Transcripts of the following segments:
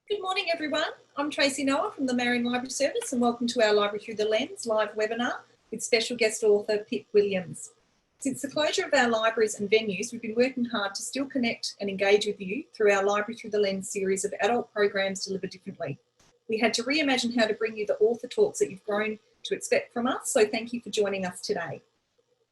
Good morning, everyone. I'm Tracy Noah from the Marion Library Service, and welcome to our Library Through the Lens live webinar with special guest author Pip Williams. Since the closure of our libraries and venues, we've been working hard to still connect and engage with you through our Library Through the Lens series of adult programs delivered differently. We had to reimagine how to bring you the author talks that you've grown to expect from us, so thank you for joining us today.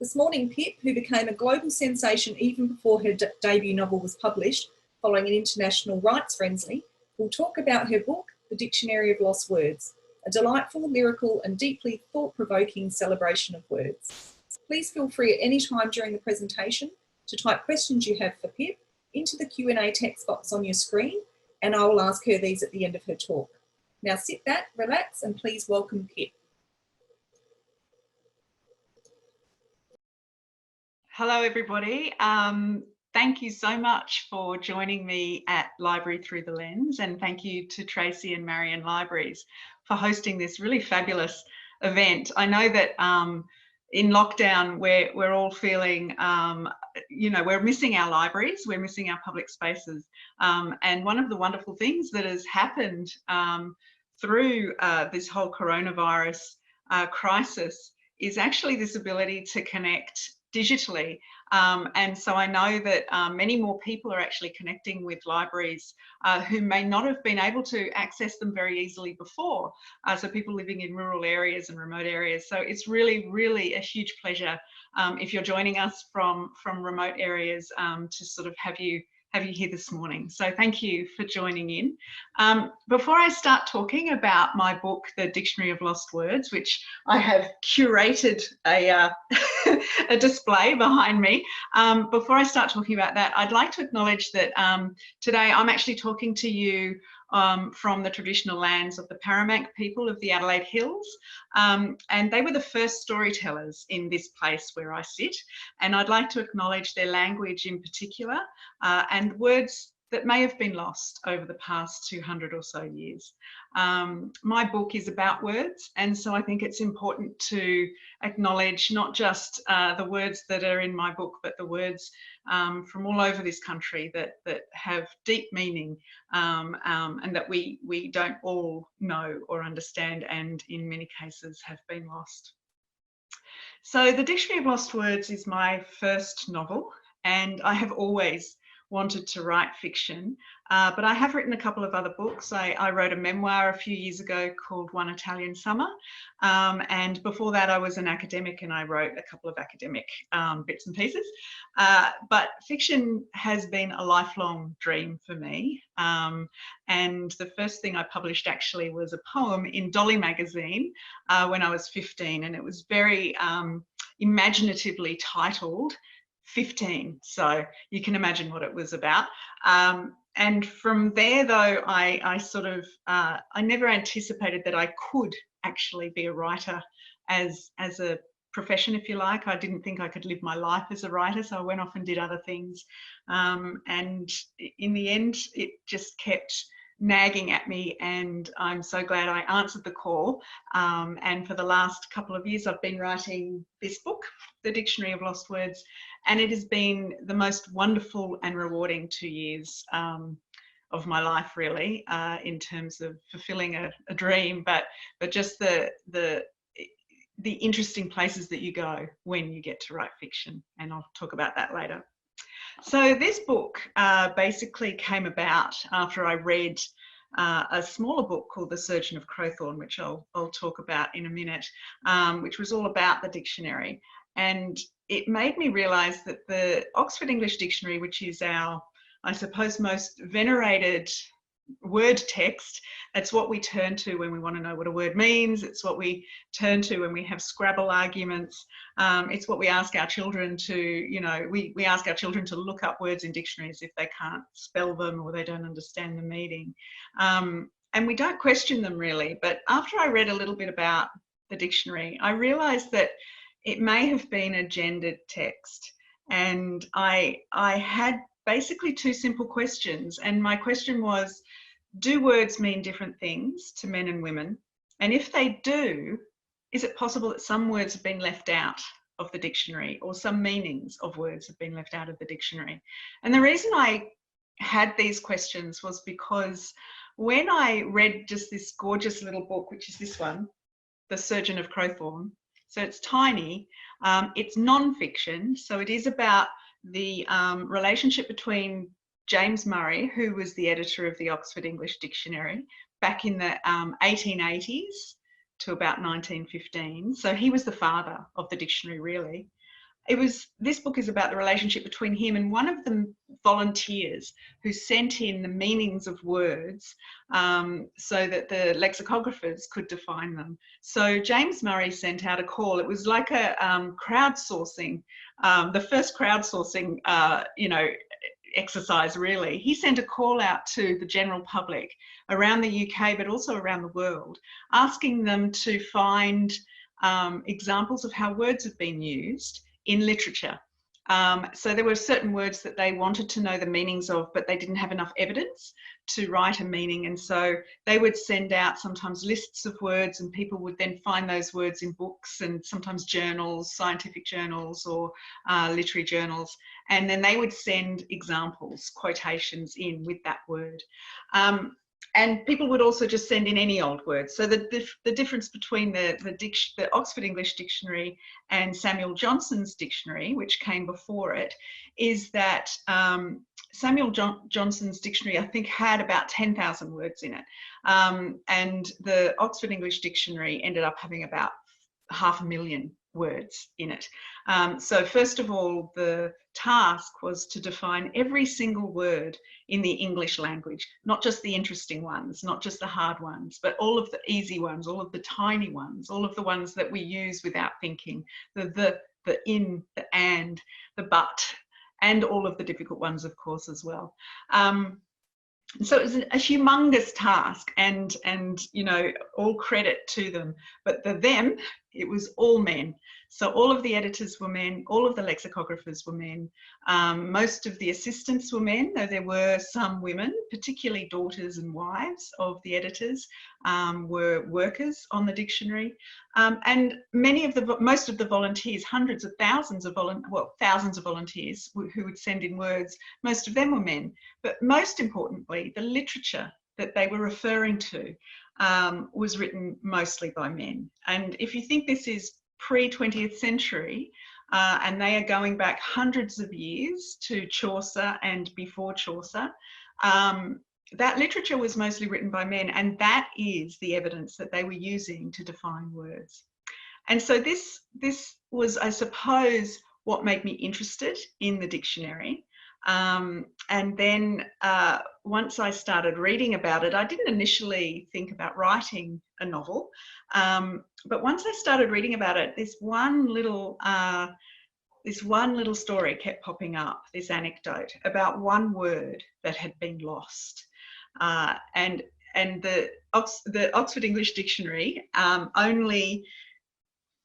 This morning, Pip, who became a global sensation even before her debut novel was published, following an international rights frenzy, will talk about her book, The Dictionary of Lost Words, a delightful, lyrical and deeply thought-provoking celebration of words. Please feel free at any time during the presentation to type questions you have for Pip into the Q&A text box on your screen, and I will ask her these at the end of her talk. Now sit back, relax, and please welcome Pip. Hello, everybody. Thank you so much for joining me at Library Through the Lens, and thank you to Tracy and Marion Libraries for hosting this really fabulous event. I know that in lockdown we're all feeling, we're missing our libraries, we're missing our public spaces, and one of the wonderful things that has happened through this whole coronavirus crisis is actually this ability to connect digitally. And so I know that many more people are actually connecting with libraries who may not have been able to access them very easily before. So people living in rural areas and remote areas. So it's really, really a huge pleasure if you're joining us from remote areas to sort of have you here this morning. So thank you for joining in. Before I start talking about my book, The Dictionary of Lost Words, which I have curated a display behind me, before I start talking about that, I'd like to acknowledge that today I'm actually talking to you from the traditional lands of the Paramank people of the Adelaide Hills, and they were the first storytellers in this place where I sit, and I'd like to acknowledge their language in particular and words that may have been lost over the past 200 or so years. My book is about words, and so I think it's important to acknowledge not just the words that are in my book, but the words from all over this country that have deep meaning and that we don't all know or understand, and in many cases have been lost. So The Dictionary of Lost Words is my first novel, and I have always wanted to write fiction, but I have written a couple of other books. I wrote a memoir a few years ago called One Italian Summer, and before that I was an academic and I wrote a couple of academic bits and pieces, but fiction has been a lifelong dream for me, and the first thing I published actually was a poem in Dolly magazine when I was 15, and it was very imaginatively titled 15, so you can imagine what it was about. And from there, though, I sort of I never anticipated that I could actually be a writer as a profession, if you like. I didn't think I could live my life as a writer, so I went off and did other things, and in the end it just kept nagging at me, and I'm so glad I answered the call. And for the last couple of years I've been writing this book, The Dictionary of Lost Words, and it has been the most wonderful and rewarding 2 years of my life, really, in terms of fulfilling a dream, but just the interesting places that you go when you get to write fiction, and I'll talk about that later. So this book basically came about after I read a smaller book called The Surgeon of Croton, which I'll talk about in a minute, which was all about the dictionary. And it made me realise that the Oxford English Dictionary, which is our, I suppose, most venerated word text, it's what we turn to when we want to know what a word means, it's what we turn to when we have Scrabble arguments, it's what we ask our children to, we ask our children to look up words in dictionaries if they can't spell them or they don't understand the meaning. And we don't question them really, but after I read a little bit about the dictionary, I realised that it may have been a gendered text, and I had basically two simple questions, and my question was, do words mean different things to men and women? And if they do, is it possible that some words have been left out of the dictionary, or some meanings of words have been left out of the dictionary? And the reason I had these questions was because when I read just this gorgeous little book, which is this one, The Surgeon of Croton. So it's tiny, it's non-fiction, so it is about the relationship between James Murray, who was the editor of the Oxford English Dictionary back in the 1880s to about 1915. So he was the father of the dictionary, really. This book is about the relationship between him and one of the volunteers who sent in the meanings of words so that the lexicographers could define them. So James Murray sent out a call. It was like a crowdsourcing, the first crowdsourcing, exercise, really. He sent a call out to the general public around the UK, but also around the world, asking them to find examples of how words have been used in literature. So there were certain words that they wanted to know the meanings of, but they didn't have enough evidence to write a meaning. And so they would send out sometimes lists of words, and people would then find those words in books and sometimes journals, scientific journals or literary journals. And then they would send examples, quotations in with that word. And people would also just send in any old words. So the difference between the Oxford English Dictionary and Samuel Johnson's dictionary, which came before it, is that Samuel Johnson's dictionary, I think, had about 10,000 words in it. And the Oxford English Dictionary ended up having about 500,000 words in it. So first of all, the task was to define every single word in the English language, not just the interesting ones, not just the hard ones, but all of the easy ones, all of the tiny ones, all of the ones that we use without thinking, the in, the and, the but, and all of the difficult ones, of course, as well. So it was a humongous task, and all credit to them. But them, it was all men. So all of the editors were men, all of the lexicographers were men, most of the assistants were men, though there were some women, particularly daughters and wives of the editors, were workers on the dictionary. And most of the volunteers, hundreds of thousands of thousands of volunteers who would send in words, most of them were men. But most importantly, the literature that they were referring to was written mostly by men. And if you think this is pre-20th century, and they are going back hundreds of years to Chaucer and before Chaucer, that literature was mostly written by men, and that is the evidence that they were using to define words. And so this was, I suppose, what made me interested in the dictionary. And then once I started reading about it, I didn't initially think about writing a novel, but once I started reading about it, this one little story kept popping up, this anecdote about one word that had been lost. And the Oxford English Dictionary only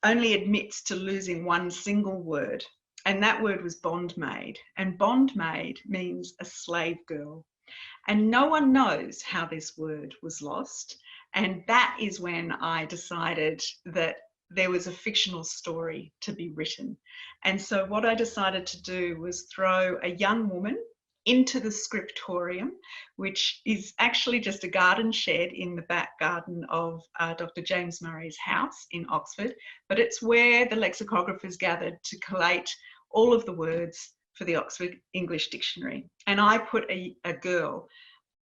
admits to losing one single word. And that word was bondmaid, and bondmaid means a slave girl. And no one knows how this word was lost. And that is when I decided that there was a fictional story to be written. And so what I decided to do was throw a young woman into the scriptorium, which is actually just a garden shed in the back garden of Dr. James Murray's house in Oxford, but it's where the lexicographers gathered to collate all of the words for the Oxford English Dictionary. And I put a girl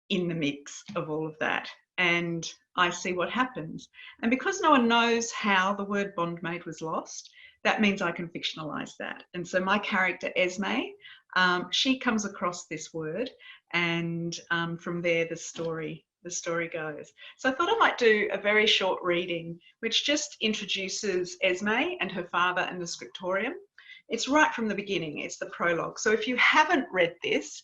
in the mix of all of that, and I see what happens. And because no one knows how the word bondmaid was lost, that means I can fictionalize that. And so my character Esme, she comes across this word, and from there the story goes. So I thought I might do a very short reading which just introduces Esme and her father and the scriptorium. It's right from the beginning, it's the prologue. So if you haven't read this,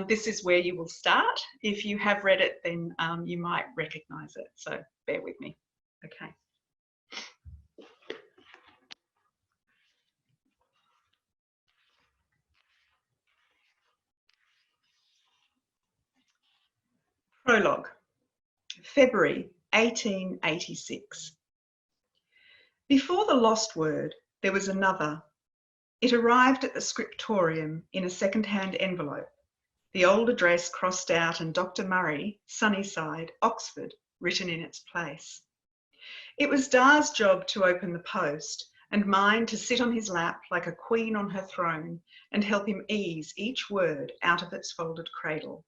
this is where you will start. If you have read it, then you might recognise it. So bear with me. Okay. Prologue, February 1886. Before the lost word, there was another. It arrived at the scriptorium in a second-hand envelope. the old address crossed out and Dr. Murray, Sunnyside, Oxford, written in its place. It was Da's job to open the post and mine to sit on his lap like a queen on her throne and help him ease each word out of its folded cradle.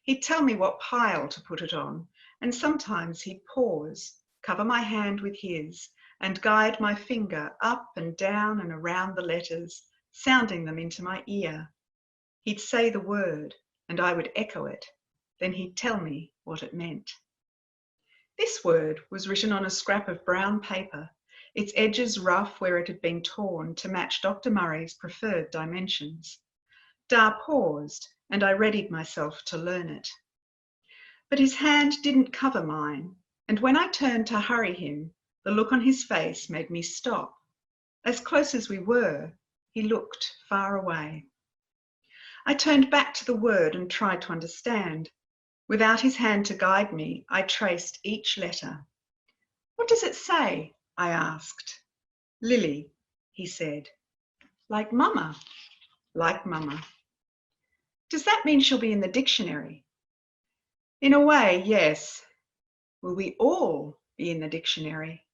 He'd tell me what pile to put it on, and sometimes he'd pause, cover my hand with his, and guide my finger up and down and around the letters, sounding them into my ear. He'd say the word, and I would echo it. Then he'd tell me what it meant. This word was written on a scrap of brown paper, its edges rough where it had been torn to match Dr. Murray's preferred dimensions. Da paused, and I readied myself to learn it. But his hand didn't cover mine, and when I turned to hurry him, the look on his face made me stop. As close as we were, he looked far away. I turned back to the word and tried to understand. Without his hand to guide me, I traced each letter. "What does it say?" I asked. "Lily," he said. "Like Mama." "Like Mama." "Does that mean she'll be in the dictionary?" "In a way, yes." "Will we all be in the dictionary?"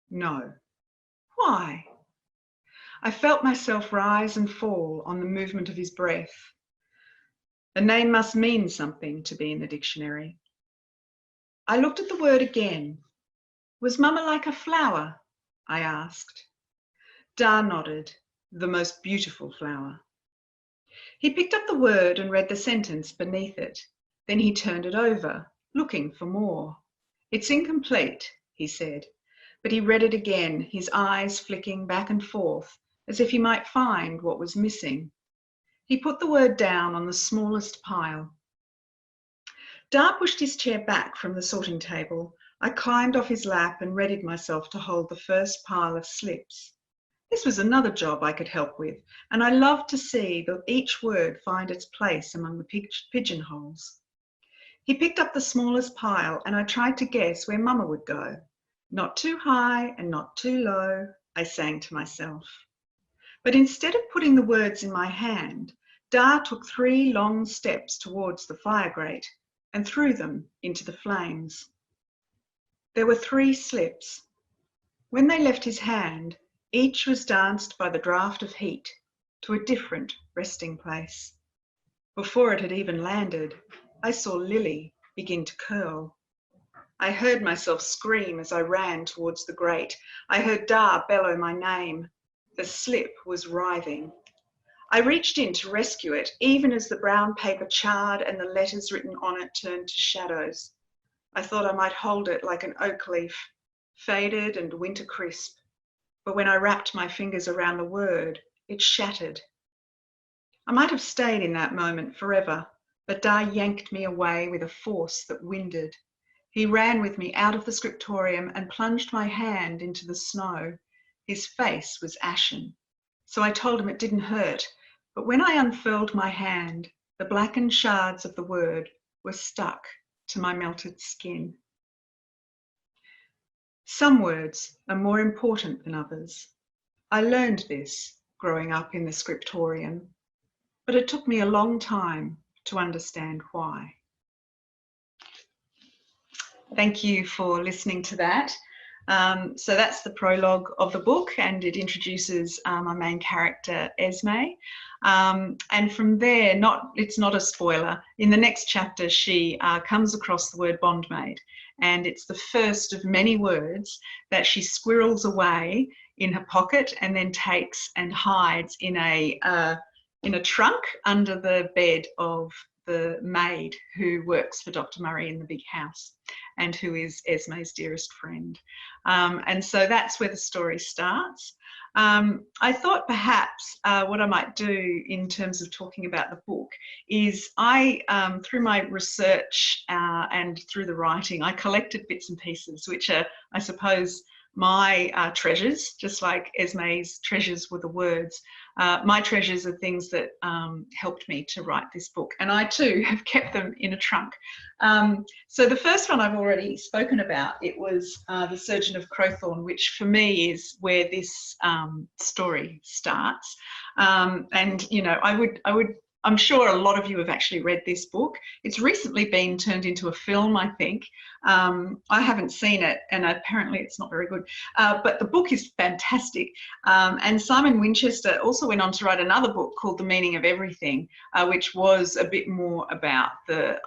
"No." "Why?" I felt myself rise and fall on the movement of his breath. A name must mean something to be in the dictionary. I looked at the word again. "Was Mama like a flower?" I asked. Da nodded. "The most beautiful flower." He picked up the word and read the sentence beneath it. Then he turned it over, looking for more. "It's incomplete," he said, but he read it again, his eyes flicking back and forth, as if he might find what was missing. He put the word down on the smallest pile. Da pushed his chair back from the sorting table. I climbed off his lap and readied myself to hold the first pile of slips. This was another job I could help with, and I loved to see that each word find its place among the pigeonholes. He picked up the smallest pile, and I tried to guess where Mama would go. "Not too high and not too low," I sang to myself. But instead of putting the words in my hand, Da took 3 long steps towards the fire grate and threw them into the flames. There were 3 slips. When they left his hand, each was danced by the draught of heat to a different resting place. Before it had even landed, I saw Lily begin to curl. I heard myself scream as I ran towards the grate. I heard Da bellow my name. The slip was writhing. I reached in to rescue it, even as the brown paper charred and the letters written on it turned to shadows. I thought I might hold it like an oak leaf, faded and winter crisp. But when I wrapped my fingers around the word, it shattered. I might have stayed in that moment forever, but Da yanked me away with a force that winded. He ran with me out of the scriptorium and plunged my hand into the snow. His face was ashen, so I told him it didn't hurt, but when I unfurled my hand, the blackened shards of the word were stuck to my melted skin. Some words are more important than others. I learned this growing up in the scriptorium, but it took me a long time to understand why. Thank you for listening to that. So that's the prologue of the book, and it introduces my main character, Esme. And from there, it's not a spoiler, in the next chapter she comes across the word bondmaid, and it's the first of many words that she squirrels away in her pocket and then takes and hides in a trunk under the bed of the maid who works for Dr. Murray in the big house and who is Esme's dearest friend. And so that's where the story starts. I thought perhaps what I might do in terms of talking about the book is through my research and through the writing, I collected bits and pieces, which are, I suppose, my treasures, just like Esme's treasures were the words. My treasures are things that helped me to write this book, and I too have kept them in a trunk. So the first one I've already spoken about. It was the Surgeon of Croton, which for me is where this story starts. And you know, I'm sure a lot of you have actually read this book. It's recently been turned into a film, I think. I haven't seen it, and apparently it's not very good. But the book is fantastic. And Simon Winchester also went on to write another book called The Meaning of Everything, which was a bit more about the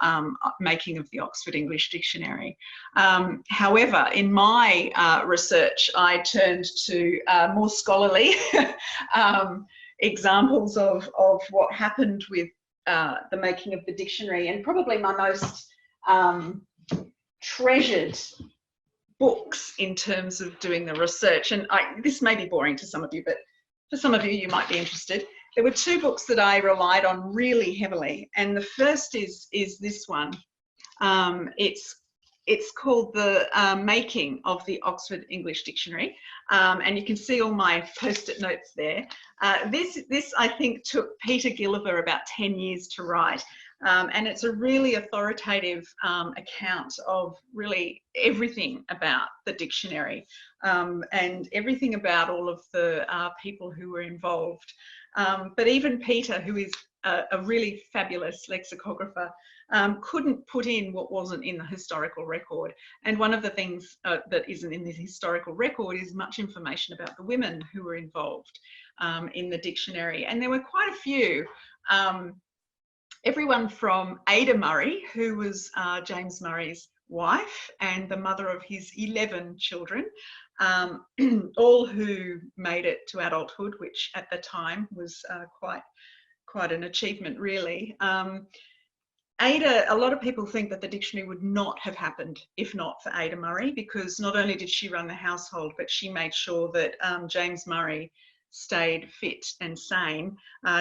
making of the Oxford English Dictionary. However, in my research, I turned to more scholarly examples of what happened with the making of the dictionary, and probably my most treasured books in terms of doing the research. And this may be boring to some of you, but for some of you, you might be interested. There were two books that I relied on really heavily, and the first is this one. It's called The Making of the Oxford English Dictionary, and you can see all my post-it notes there. This I think took Peter Gilliver about 10 years to write, and it's a really authoritative account of really everything about the dictionary, and everything about all of the people who were involved. But even Peter, who is a really fabulous lexicographer, couldn't put in what wasn't in the historical record. And one of the things that isn't in the historical record is much information about the women who were involved in the dictionary. And there were quite a few. Everyone from Ada Murray, who was James Murray's wife and the mother of his 11 children, all who made it to adulthood, which at the time was quite an achievement, really. Ada, a lot of people think that the dictionary would not have happened if not for Ada Murray, because not only did she run the household, but she made sure that James Murray stayed fit and sane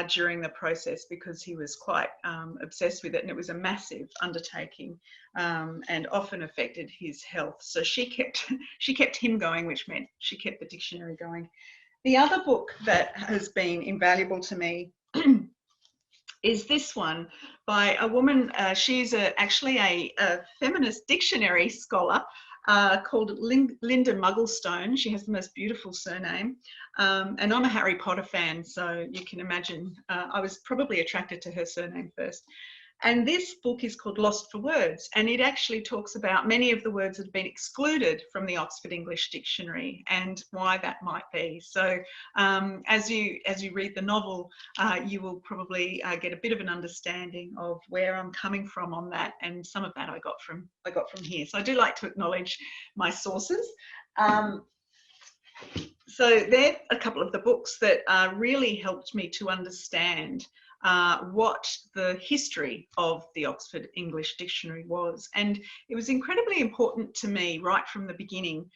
during the process, because he was quite obsessed with it, and it was a massive undertaking and often affected his health. So she kept him going, which meant she kept the dictionary going. The other book that has been invaluable to me is this one by a woman. She's actually a feminist dictionary scholar called Linda Mugglestone. She has the most beautiful surname. And I'm a Harry Potter fan, so you can imagine I was probably attracted to her surname first. And this book is called Lost for Words, and it actually talks about many of the words that have been excluded from the Oxford English Dictionary and why that might be. So as you read the novel, you will probably get a bit of an understanding of where I'm coming from on that, and some of that I got from here. So I do like to acknowledge my sources. So they're a couple of the books that really helped me to understand what the history of the Oxford English Dictionary was. And it was incredibly important to me right from the beginning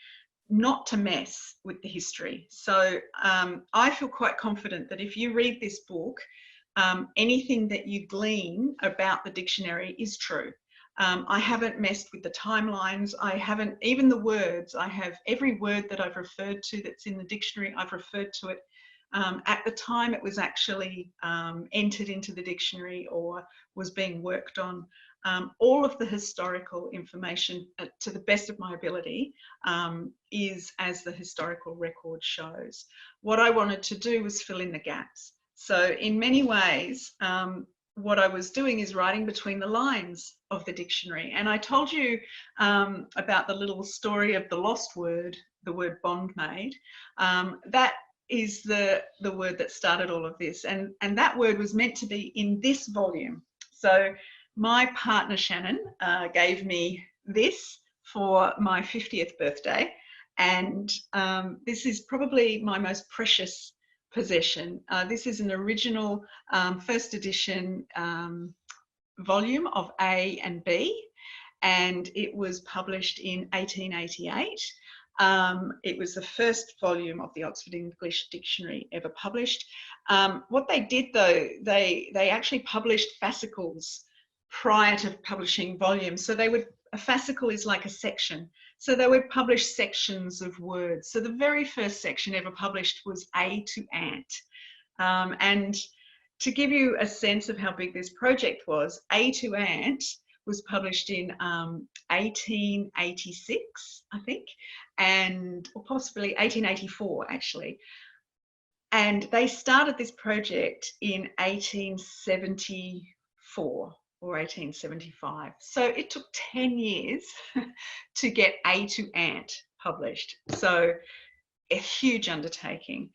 not to mess with the history. So I feel quite confident that if you read this book, anything that you glean about the dictionary is true. I haven't messed with the timelines. I haven't, even the words, I have every word that I've referred to that's in the dictionary, I've referred to it at the time it was actually entered into the dictionary or was being worked on. All of the historical information, to the best of my ability, is as the historical record shows. What I wanted to do was fill in the gaps. So in many ways, what I was doing is writing between the lines of the dictionary. And I told you about the little story of the lost word, the word bondmaid. That is the word that started all of this, and that word was meant to be in this volume. So my partner Shannon gave me this for my 50th birthday, and this is probably my most precious possession. This is an original first edition volume of A and B, and it was published in 1888. It was the first volume of the Oxford English Dictionary ever published. What they did though, they actually published fascicles prior to publishing volumes. So a fascicle is like a section. So they would publish sections of words. So the very first section ever published was A to Ant. And to give you a sense of how big this project was, A to Ant was published in 1886, I think, or possibly 1884 actually. And they started this project in 1874 or 1875. So it took 10 years to get A to Ant published. So a huge undertaking.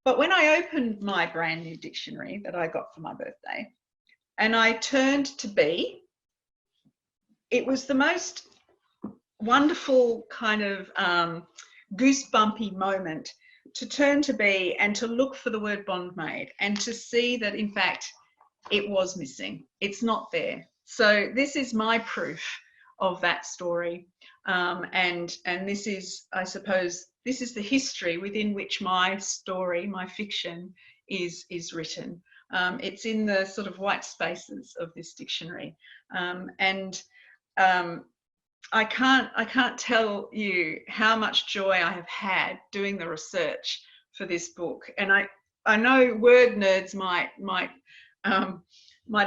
But when I opened my brand new dictionary that I got for my birthday, and I turned to B, it was the most wonderful kind of goosebumpy moment to turn to B and to look for the word bondmaid and to see that, in fact, it was missing. It's not there. So this is my proof of that story. And this is, I suppose, this is the history within which my story, my fiction, is written. It's in the sort of white spaces of this dictionary. I can't tell you how much joy I have had doing the research for this book. And I know word nerds might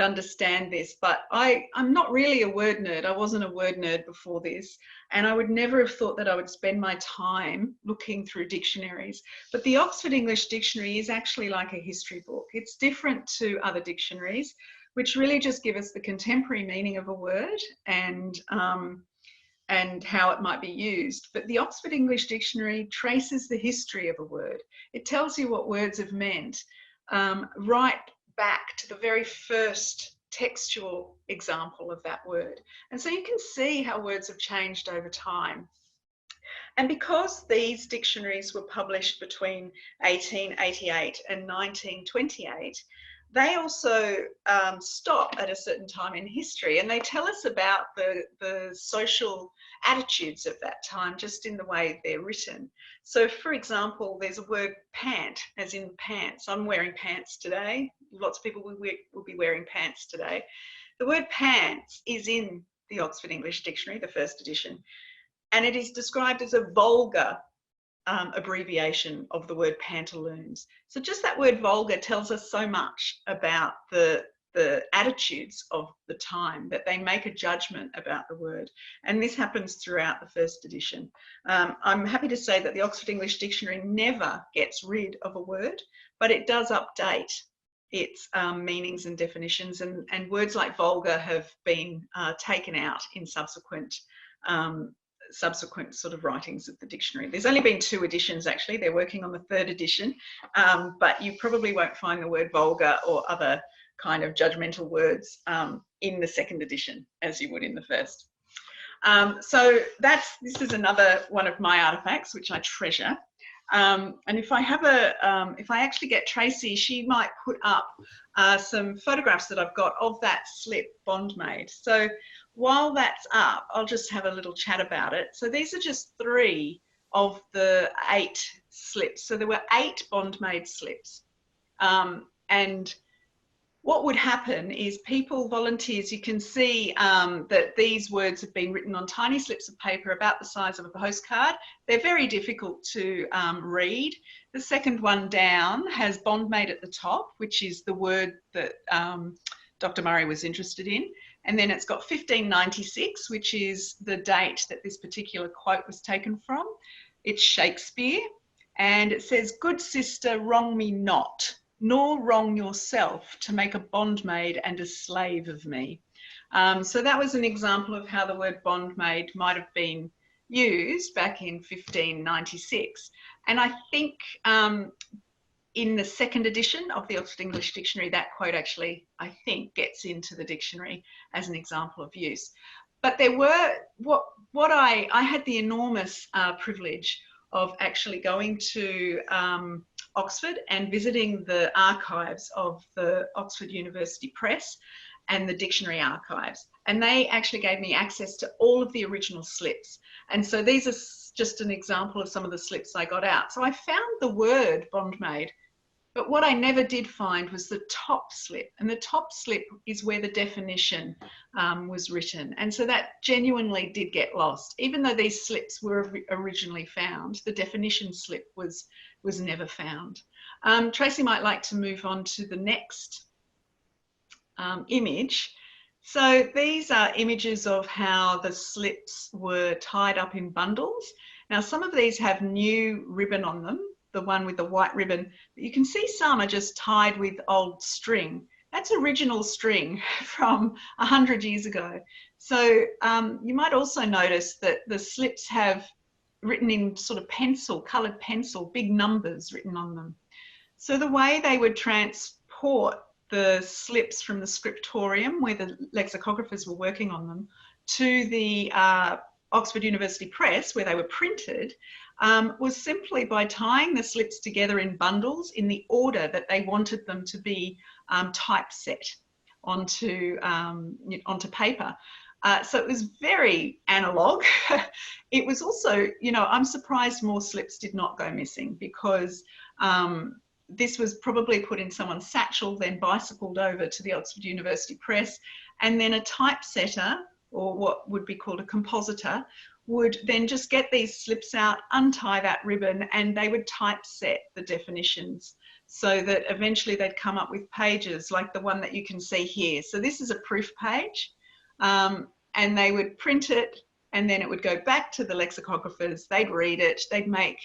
understand this, but I'm not really a word nerd. I wasn't a word nerd before this, and I would never have thought that I would spend my time looking through dictionaries. But the Oxford English Dictionary is actually like a history book. It's different to other dictionaries, which really just give us the contemporary meaning of a word and how it might be used. But the Oxford English Dictionary traces the history of a word. It tells you what words have meant right back to the very first textual example of that word. And so you can see how words have changed over time. And because these dictionaries were published between 1888 and 1928, they also stop at a certain time in history, and they tell us about the social attitudes of that time just in the way they're written. So, for example, there's a word pant, as in pants. I'm wearing pants today. Lots of people will be wearing pants today. The word pants is in the Oxford English Dictionary, the first edition, and it is described as a vulgar abbreviation of the word pantaloons. So just that word vulgar tells us so much about the attitudes of the time, that they make a judgment about the word. And this happens throughout the first edition. I'm happy to say that the Oxford English Dictionary never gets rid of a word, but it does update its meanings and definitions, and words like vulgar have been taken out in subsequent sort of writings of the dictionary. There's only been 2 editions actually. They're working on the 3rd edition, but you probably won't find the word vulgar or other kind of judgmental words in the 2nd edition as you would in the 1st. So this is another one of my artifacts which I treasure. And if I actually get Tracy, she might put up some photographs that I've got of that slip bondmaid. So while that's up, I'll just have a little chat about it. So these are just 3 of the 8 slips. So there were 8 bondmaid slips. And what would happen is volunteers, you can see that these words have been written on tiny slips of paper about the size of a postcard. They're very difficult to read. The second one down has bondmaid at the top, which is the word that Dr. Murray was interested in. And then it's got 1596, which is the date that this particular quote was taken from. It's Shakespeare. And it says, "Good sister, wrong me not, nor wrong yourself to make a bondmaid and a slave of me." So that was an example of how the word bondmaid might have been used back in 1596. And I think in the 2nd edition of the Oxford English Dictionary, that quote actually, I think, gets into the dictionary as an example of use. But there were, I had the enormous privilege of actually going to Oxford and visiting the archives of the Oxford University Press and the dictionary archives. And they actually gave me access to all of the original slips. And so these are just an example of some of the slips I got out. So I found the word bondmaid, but what I never did find was the top slip. And the top slip is where the definition was written. And so that genuinely did get lost. Even though these slips were originally found, the definition slip was never found. Tracy might like to move on to the next image. So these are images of how the slips were tied up in bundles. Now, some of these have new ribbon on them, the one with the white ribbon. But you can see some are just tied with old string. That's original string from 100 years ago. So you might also notice that the slips have written in sort of pencil, coloured pencil, big numbers written on them. So the way they would transport the slips from the scriptorium, where the lexicographers were working on them, to the Oxford University Press, where they were printed, was simply by tying the slips together in bundles in the order that they wanted them to be typeset onto paper. So it was very analog. It was also, you know, I'm surprised more slips did not go missing, because this was probably put in someone's satchel, then bicycled over to the Oxford University Press, and then a typesetter, or what would be called a compositor, would then just get these slips out, untie that ribbon, and they would typeset the definitions so that eventually they'd come up with pages like the one that you can see here. So this is a proof page, and they would print it, and then it would go back to the lexicographers. They'd read it, they'd make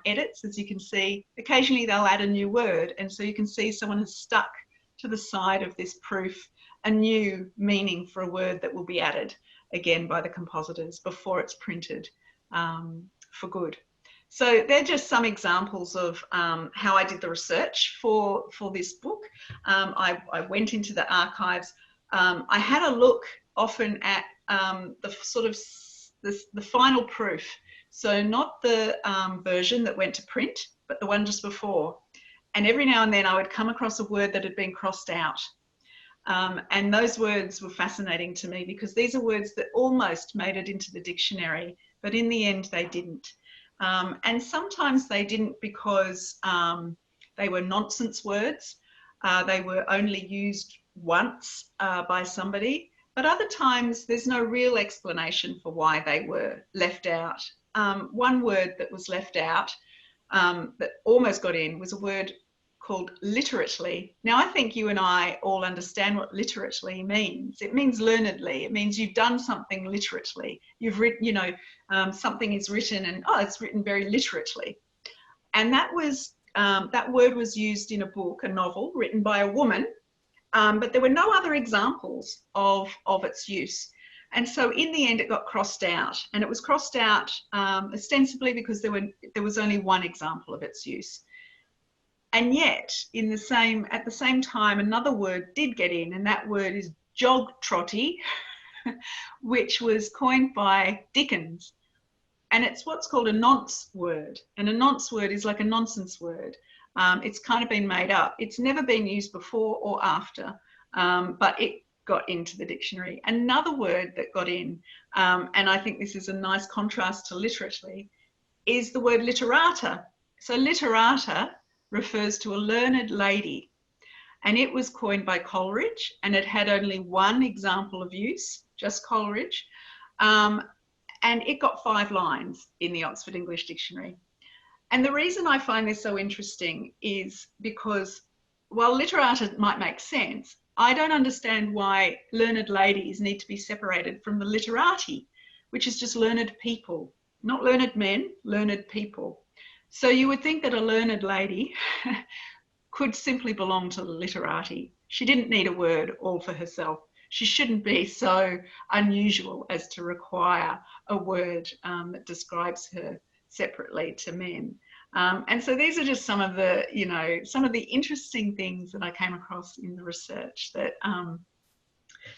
edits, as you can see. Occasionally they'll add a new word, and so you can see someone has stuck to the side of this proof a new meaning for a word that will be added again by the compositors before it's printed for good. So they're just some examples of how I did the research for this book. I went into the archives. I had a look often at the sort of the final proof. So not the version that went to print, but the one just before. And every now and then I would come across a word that had been crossed out. And those words were fascinating to me, because these are words that almost made it into the dictionary, but in the end they didn't. And sometimes they didn't because they were nonsense words. They were only used once by somebody, but other times there's no real explanation for why they were left out. One word that was left out that almost got in was a word called literately. Now, I think you and I all understand what literately means. It means learnedly. It means you've done something literately. You've written, you know, something is written and, oh, it's written very literately. And that was, that word was used in a book, a novel written by a woman, but there were no other examples of its use. And so in the end, it got crossed out, and it was crossed out ostensibly because there was only one example of its use. And yet, at the same time, another word did get in, and that word is jog-trotty, which was coined by Dickens. And it's what's called a nonce word. And a nonce word is like a nonsense word. It's kind of been made up. It's never been used before or after, but it got into the dictionary. Another word that got in, and I think this is a nice contrast to literately, is the word literata. So literata refers to a learned lady, and it was coined by Coleridge, and it had only one example of use, just Coleridge, and it got 5 lines in the Oxford English Dictionary. And the reason I find this so interesting is because while literata might make sense, I don't understand why learned ladies need to be separated from the literati, which is just learned people, not learned men, learned people. So you would think that a learned lady could simply belong to the literati. She didn't need a word all for herself. She shouldn't be so unusual as to require a word that describes her separately to men. And so these are just some of the, you know, some of the interesting things that I came across in the research that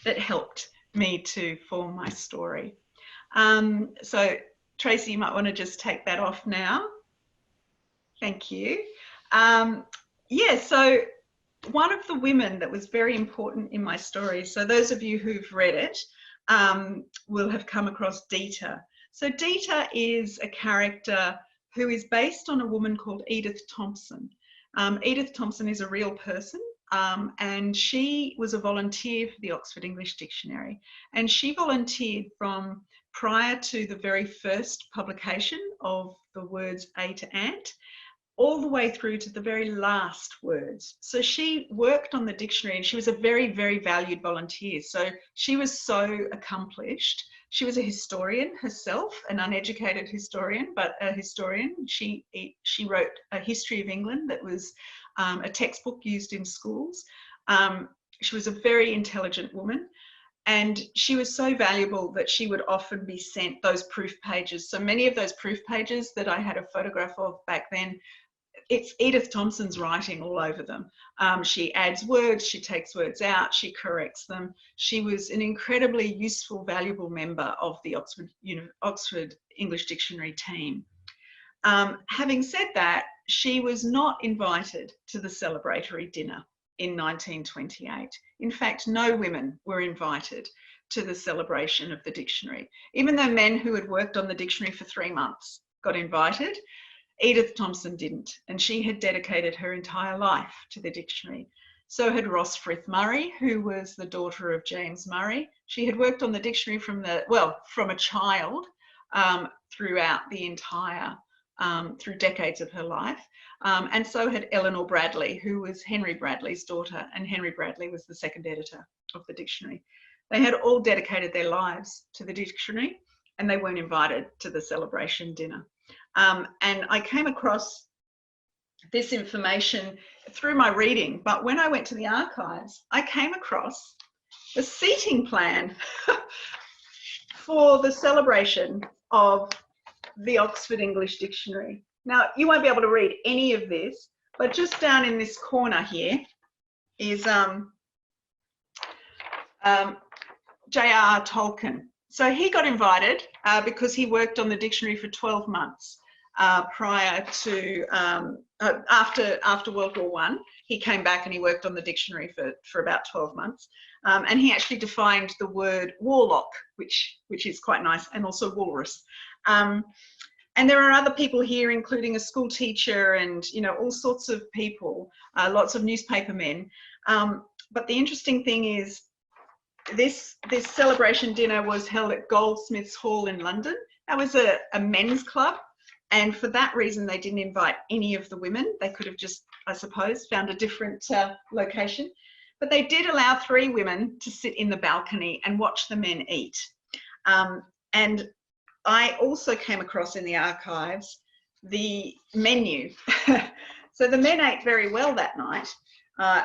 that helped me to form my story. So Tracy, you might want to just take that off now. Thank you. Yeah, so one of the women that was very important in my story, so those of you who've read it will have come across Dita. So Dita is a character who is based on a woman called Edith Thompson. Edith Thompson is a real person, and she was a volunteer for the Oxford English Dictionary, and she volunteered from prior to the very first publication of the words A to ant, all the way through to the very last words. So she worked on the dictionary, and she was a very, very valued volunteer. So she was so accomplished She was a historian herself, an uneducated historian, but a historian. She wrote a history of England that was a textbook used in schools. She was a very intelligent woman, and she was so valuable that she would often be sent those proof pages. So many of those proof pages that I had a photograph of back then, it's Edith Thompson's writing all over them. She adds words, she takes words out, she corrects them. She was an incredibly useful, valuable member of the Oxford English Dictionary team. Having said that, she was not invited to the celebratory dinner in 1928. In fact, no women were invited to the celebration of the dictionary. Even though men who had worked on the dictionary for 3 months got invited, Edith Thompson didn't, and she had dedicated her entire life to the dictionary. So had Ross Frith Murray, who was the daughter of James Murray. She had worked on the dictionary from a child throughout the entire, through decades of her life. And so had Eleanor Bradley, who was Henry Bradley's daughter, and Henry Bradley was the second editor of the dictionary. They had all dedicated their lives to the dictionary, and they weren't invited to the celebration dinner. And I came across this information through my reading, but when I went to the archives, I came across the seating plan for the celebration of the Oxford English Dictionary. Now, you won't be able to read any of this, but just down in this corner here is J.R.R. Tolkien. So he got invited because he worked on the dictionary for 12 months prior to, after World War I. He came back and he worked on the dictionary for about 12 months. And he actually defined the word warlock, which is quite nice, and also walrus. And there are other people here, including a school teacher and, you know, all sorts of people, lots of newspaper men. But the interesting thing is, this celebration dinner was held at Goldsmiths Hall in London. That was a men's club, and for that reason they didn't invite any of the women. They could have just, I suppose, found a different location, but they did allow 3 women to sit in the balcony and watch the men eat. And I also came across in the archives the menu. So the men ate very well that night.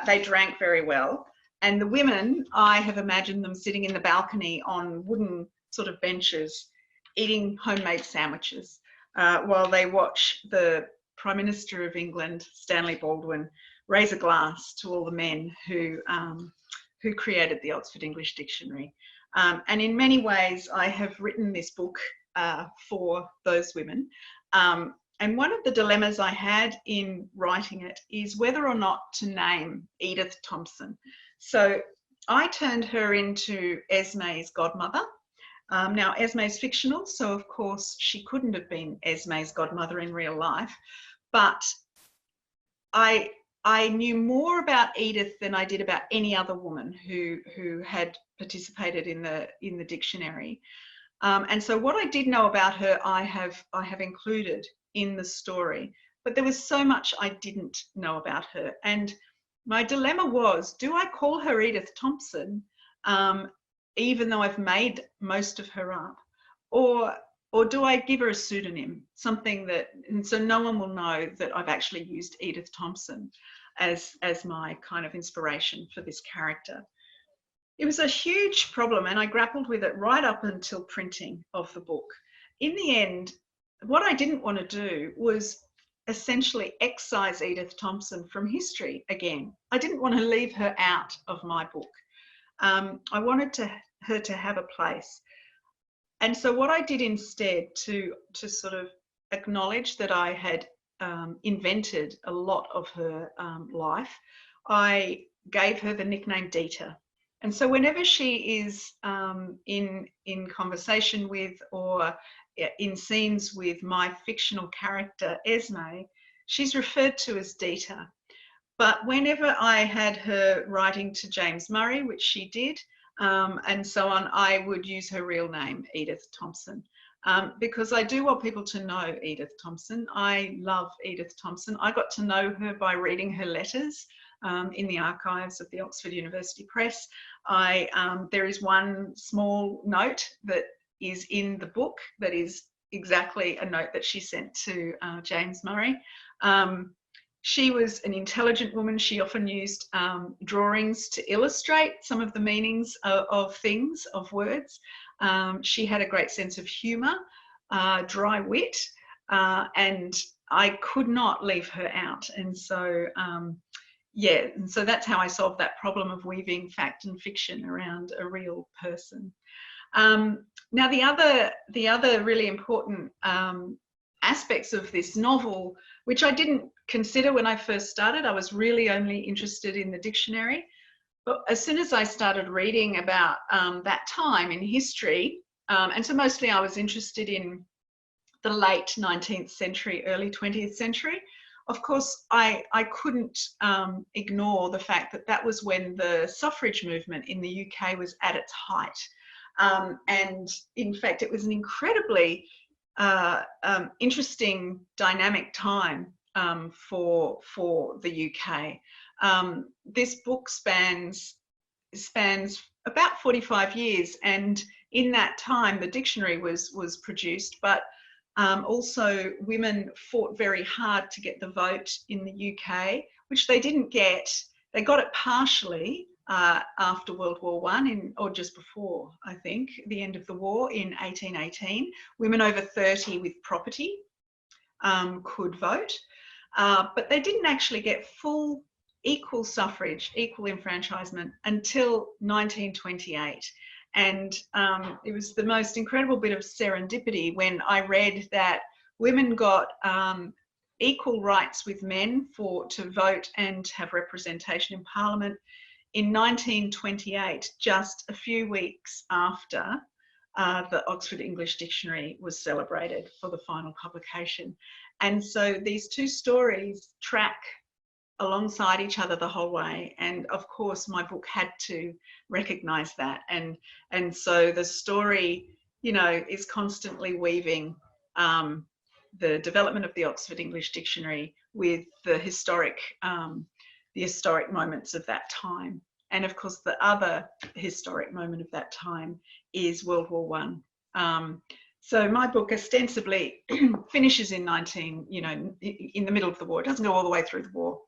They drank very well. And the women, I have imagined them sitting in the balcony on wooden sort of benches, eating homemade sandwiches, while they watch the Prime Minister of England, Stanley Baldwin, raise a glass to all the men who created the Oxford English Dictionary. And in many ways, I have written this book for those women. And one of the dilemmas I had in writing it is whether or not to name Edith Thompson. So I turned her into Esme's godmother. Now, Esme's fictional, so of course she couldn't have been Esme's godmother in real life, but I knew more about Edith than I did about any other woman who had participated in the dictionary. And so what I did know about her, I have included in the story, but there was so much I didn't know about her. And my dilemma was, do I call her Edith Thompson, even though I've made most of her up, or do I give her a pseudonym, something that, and so no one will know that I've actually used Edith Thompson as my kind of inspiration for this character. It was a huge problem, and I grappled with it right up until printing of the book. In the end, what I didn't want to do was essentially excise Edith Thompson from history again. I didn't want to leave her out of my book. I wanted her to have a place. And so what I did instead, to sort of acknowledge that I had invented a lot of her life, I gave her the nickname Dita. And so whenever she is in conversation with or in scenes with my fictional character Esme, she's referred to as Dita. But whenever I had her writing to James Murray, which she did, and so on, I would use her real name, Edith Thompson, because I do want people to know Edith Thompson. I love Edith Thompson. I got to know her by reading her letters in the archives of the Oxford University Press. There is one small note that is in the book. That is exactly a note that she sent to James Murray. She was an intelligent woman. She often used drawings to illustrate some of the meanings of things, of words. She had a great sense of humour, dry wit, and I could not leave her out. And so, yeah, and so that's how I solved that problem of weaving fact and fiction around a real person. Now, the other really important aspects of this novel, which I didn't consider when I first started, I was really only interested in the dictionary. But as soon as I started reading about that time in history, and so mostly I was interested in the late 19th century, early 20th century. Of course, I couldn't ignore the fact that that was when the suffrage movement in the UK was at its height. And in fact, it was an incredibly interesting, dynamic time for the UK. This book spans about 45 years, and in that time, the dictionary was produced, but also women fought very hard to get the vote in the UK, which they didn't get. They got it partially after World War I, or just before, I think, the end of the war in 1818. Women over 30 with property could vote, but they didn't actually get full equal suffrage, equal enfranchisement until 1928. And it was the most incredible bit of serendipity when I read that women got equal rights with men to vote and have representation in Parliament in 1928, just a few weeks after the Oxford English Dictionary was celebrated for the final publication. And so these two stories track alongside each other the whole way, and of course my book had to recognize that, and so the story, you know, is constantly weaving the development of the Oxford English Dictionary with the historic moments of that time. And of course the other historic moment of that time is World War I. So my book ostensibly finishes in in the middle of the war. It doesn't go all the way through the war,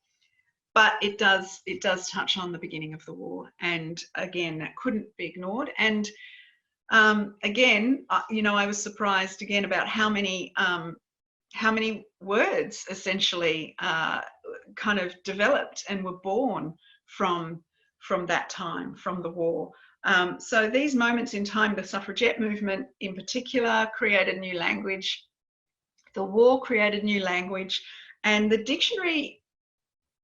but it does touch on the beginning of the war, and again, that couldn't be ignored. And again, you know, I was surprised again about how many words essentially kind of developed and were born from that time, from the war. So these moments in time, the suffragette movement in particular created new language. The war created new language, and the dictionary,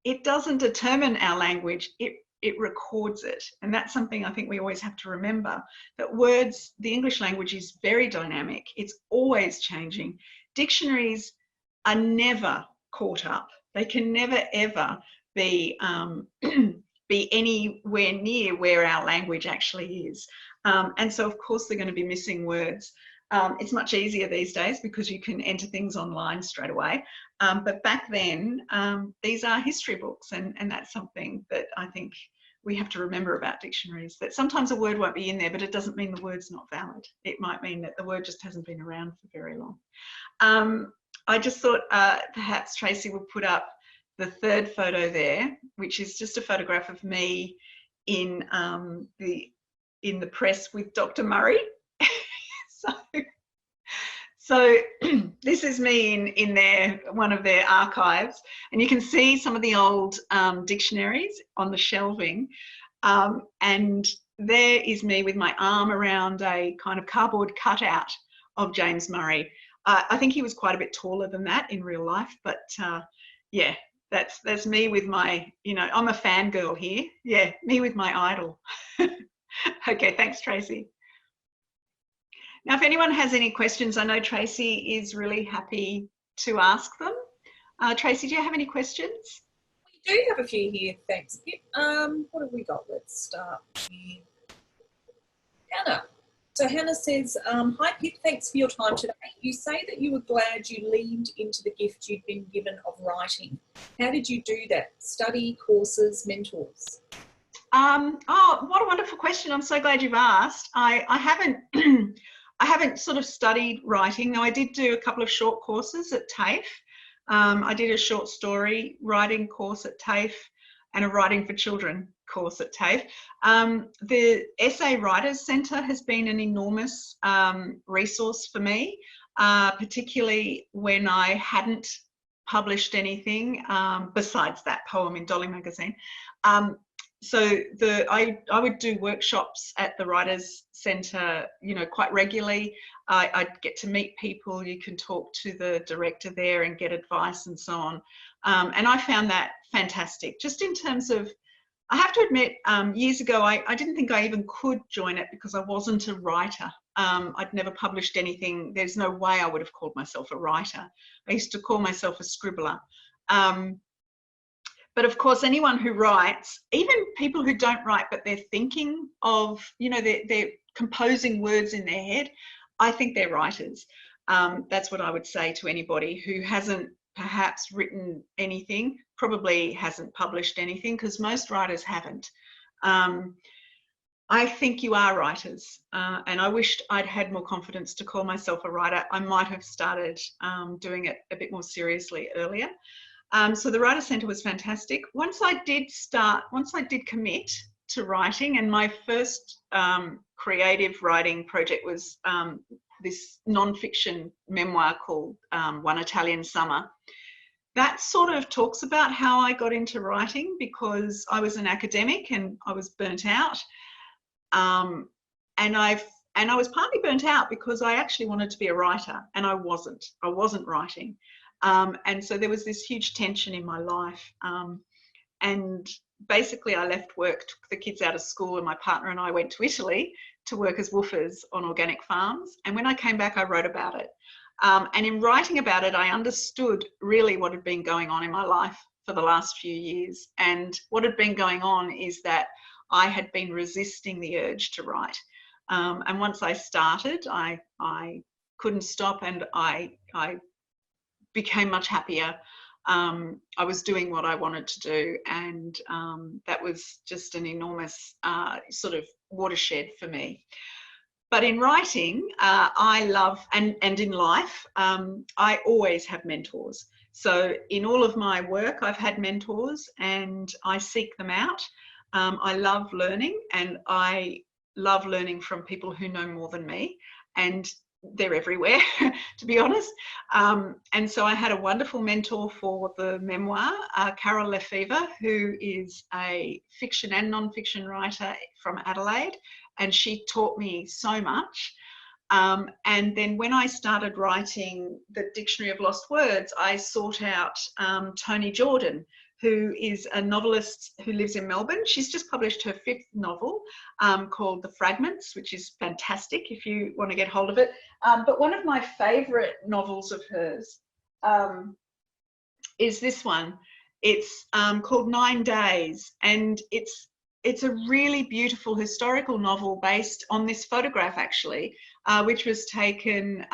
it doesn't determine our language, it records it. And that's something I think we always have to remember, that words, the English language is very dynamic. It's always changing. Dictionaries are never caught up. They can never, ever be anywhere near where our language actually is. And so, of course, they're going to be missing words. It's much easier these days because you can enter things online straight away. But back then, these are history books, and that's something that I think we have to remember about dictionaries, that sometimes a word won't be in there, but it doesn't mean the word's not valid. It might mean that the word just hasn't been around for very long. I just thought perhaps Tracy would put up the third photo there, which is just a photograph of me in the press with Dr. Murray. So this is me in one of their archives, and you can see some of the old dictionaries on the shelving, and there is me with my arm around a kind of cardboard cutout of James Murray. I think he was quite a bit taller than that in real life, but yeah, that's me with my, you know, I'm a fangirl here. Yeah, me with my idol. Okay, thanks, Tracy. Now, if anyone has any questions, I know Tracy is really happy to ask them. Tracy, do you have any questions? We do have a few here, thanks, Pip. What have we got? Let's start with Hannah. So Hannah says, hi Pip, thanks for your time today. You say that you were glad you leaned into the gift you'd been given of writing. How did you do that? Study, courses, mentors? Oh, what a wonderful question. I'm so glad you've asked. I haven't I haven't sort of studied writing. Now, I did do a couple of short courses at TAFE. I did a short story writing course at TAFE and a writing for children course at TAFE. The Essay Writers Centre has been an enormous resource for me, particularly when I hadn't published anything besides that poem in Dolly magazine. So I would do workshops at the Writers Centre, you know, quite regularly. I'd get to meet people. You can talk to the director there and get advice and so on. And I found that fantastic. Just in terms of, I have to admit, years ago, I didn't think I even could join it because I wasn't a writer. I'd never published anything. There's no way I would have called myself a writer. I used to call myself a scribbler. But of course, anyone who writes, even people who don't write, but they're thinking of, you know, they're composing words in their head, I think they're writers. That's what I would say to anybody who hasn't perhaps written anything, probably hasn't published anything, because most writers haven't. I think you are writers, and I wished I'd had more confidence to call myself a writer. I might have started doing it a bit more seriously earlier. So the Writer Centre was fantastic. Once I did commit to writing, and my first creative writing project was this non-fiction memoir called One Italian Summer. That sort of talks about how I got into writing, because I was an academic and I was burnt out. And I was partly burnt out because I actually wanted to be a writer, and I wasn't writing. And so there was this huge tension in my life. And basically I left work, took the kids out of school, and my partner and I went to Italy to work as woofers on organic farms. And when I came back, I wrote about it. And in writing about it, I understood really what had been going on in my life for the last few years. And what had been going on is that I had been resisting the urge to write. And once I started, I couldn't stop, and I became much happier. I was doing what I wanted to do, and that was just an enormous sort of watershed for me. But in writing, I love, and in life, I always have mentors. So in all of my work, I've had mentors, and I seek them out. I love learning, and I love learning from people who know more than me, and they're everywhere, to be honest. And so I had a wonderful mentor for the memoir, Carol Lefevre, who is a fiction and non-fiction writer from Adelaide, and she taught me so much. And then when I started writing the Dictionary of Lost Words, I sought out Toni Jordan, who is a novelist who lives in Melbourne. She's just published her 5th novel called The Fragments, which is fantastic if you want to get hold of it. But one of my favourite novels of hers is this one. It's called 9 Days, and it's a really beautiful historical novel based on this photograph, actually, which was taken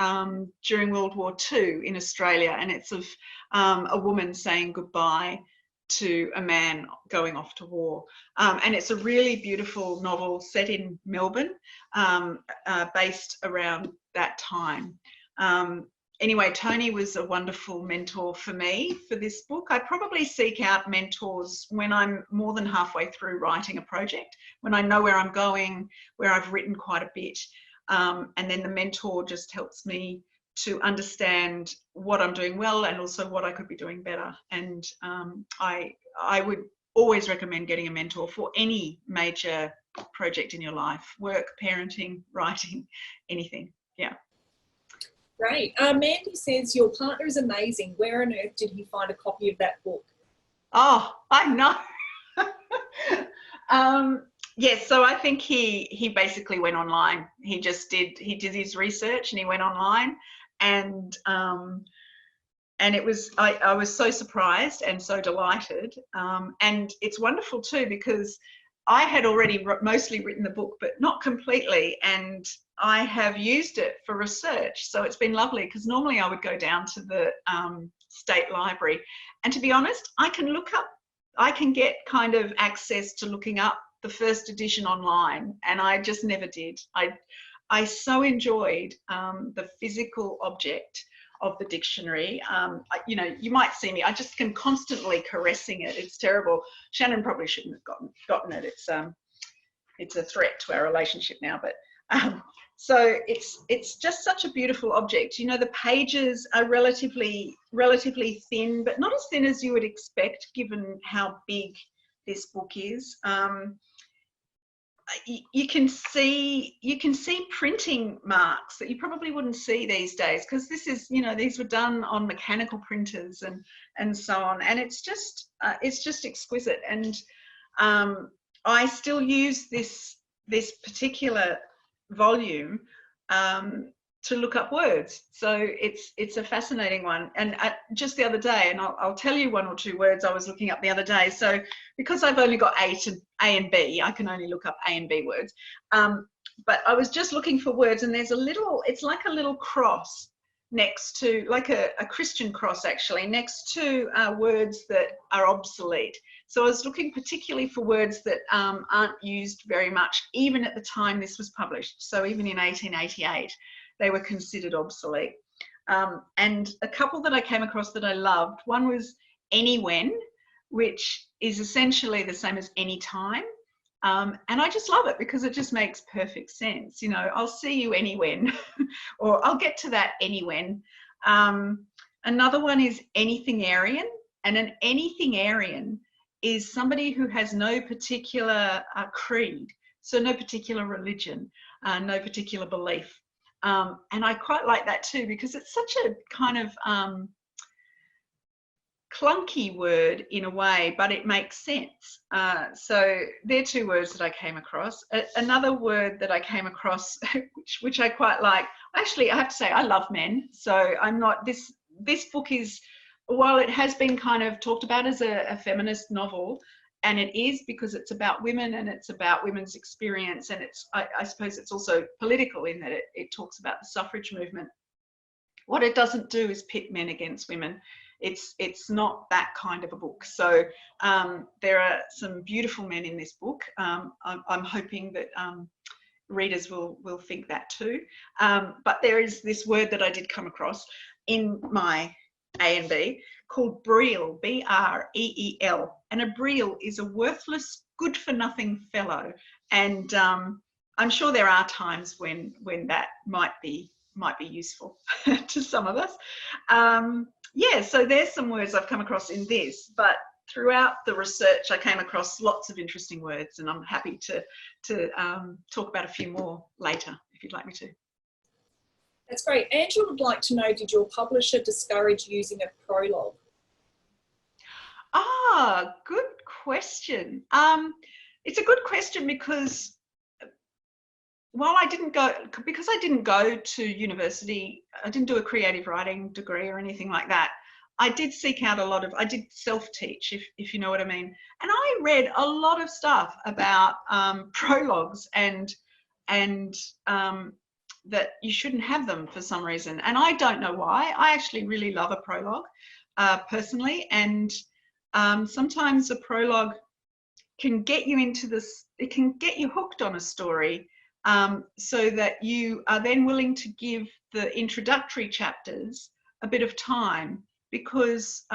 during World War II in Australia, and it's of a woman saying goodbye to a man going off to war. And it's a really beautiful novel set in Melbourne, based around that time. Anyway, Toni was a wonderful mentor for me for this book. I probably seek out mentors when I'm more than halfway through writing a project, when I know where I'm going, where I've written quite a bit. And then the mentor just helps me to understand what I'm doing well, and also what I could be doing better. And I would always recommend getting a mentor for any major project in your life: work, parenting, writing, anything. Yeah. Great. Mandy says, your partner is amazing. Where on earth did he find a copy of that book? Oh, I know. Yes, so I think he basically went online. He did his research, and he went online, and it was, I was so surprised and so delighted. And it's wonderful too, because I had already mostly written the book, but not completely, and I have used it for research. So it's been lovely, because normally I would go down to the state library, and to be honest, I can get kind of access to looking up the first edition online, and I just never did. I so enjoyed the physical object of the dictionary. You know, you might see me, I just can constantly caressing it. It's terrible. Shannon probably shouldn't have gotten it. It's a threat to our relationship now, but so it's just such a beautiful object. You know, the pages are relatively thin, but not as thin as you would expect given how big this book is. You can see printing marks that you probably wouldn't see these days, because this is, you know, these were done on mechanical printers and so on, and it's just exquisite. And I still use this particular volume to look up words, so it's a fascinating one. And just the other day, and I'll tell you one or two words I was looking up the other day. So because I've only got A and B, I can only look up A and B words. But I was just looking for words, and there's it's like a little cross next to, like a Christian cross actually, next to words that are obsolete. So I was looking particularly for words that aren't used very much, even at the time this was published. So even in 1888, they were considered obsolete. And a couple that I came across that I loved, one was anywhen, which is essentially the same as anytime. And I just love it because it just makes perfect sense. You know, I'll see you anywhen, or I'll get to that anywhen. Another one is anythingarian, and an anythingarian is somebody who has no particular creed, so no particular religion, no particular belief. And I quite like that too, because it's such a kind of clunky word in a way, but it makes sense. So they're two words that I came across. Another word that I came across, which I quite like, actually I have to say I love men, so I'm not, this book is, while it has been kind of talked about as a feminist novel, and it is because it's about women and it's about women's experience, and I suppose it's also political in that it talks about the suffrage movement. What it doesn't do is pit men against women. It's not that kind of a book. So there are some beautiful men in this book. I'm hoping that readers will think that too. But there is this word that I did come across in my A and B called breel, B-R-E-E-L. And a breel is a worthless, good-for-nothing fellow. And I'm sure there are times when that might be useful to some of us. Yeah, so there's some words I've come across in this, but throughout the research I came across lots of interesting words, and I'm happy to talk about a few more later if you'd like me to. That's great. Angela would like to know, did your publisher discourage using a prologue? Ah, good question. It's a good question because while I didn't go to university, I didn't do a creative writing degree or anything like that. I did seek out I did self-teach, if you know what I mean. And I read a lot of stuff about prologues and that you shouldn't have them for some reason. And I don't know why. I actually really love a prologue personally. And sometimes a prologue can get you into this, it can get you hooked on a story, so that you are then willing to give the introductory chapters a bit of time, because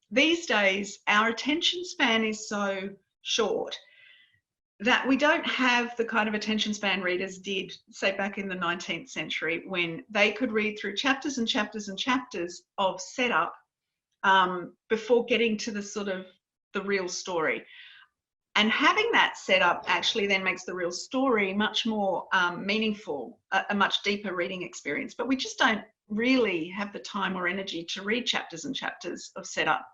these days our attention span is so short that we don't have the kind of attention span readers did, say, back in the 19th century, when they could read through chapters and chapters and chapters of setup before getting to the sort of the real story. And having that setup actually then makes the real story much more meaningful, a much deeper reading experience. But we just don't really have the time or energy to read chapters and chapters of setup.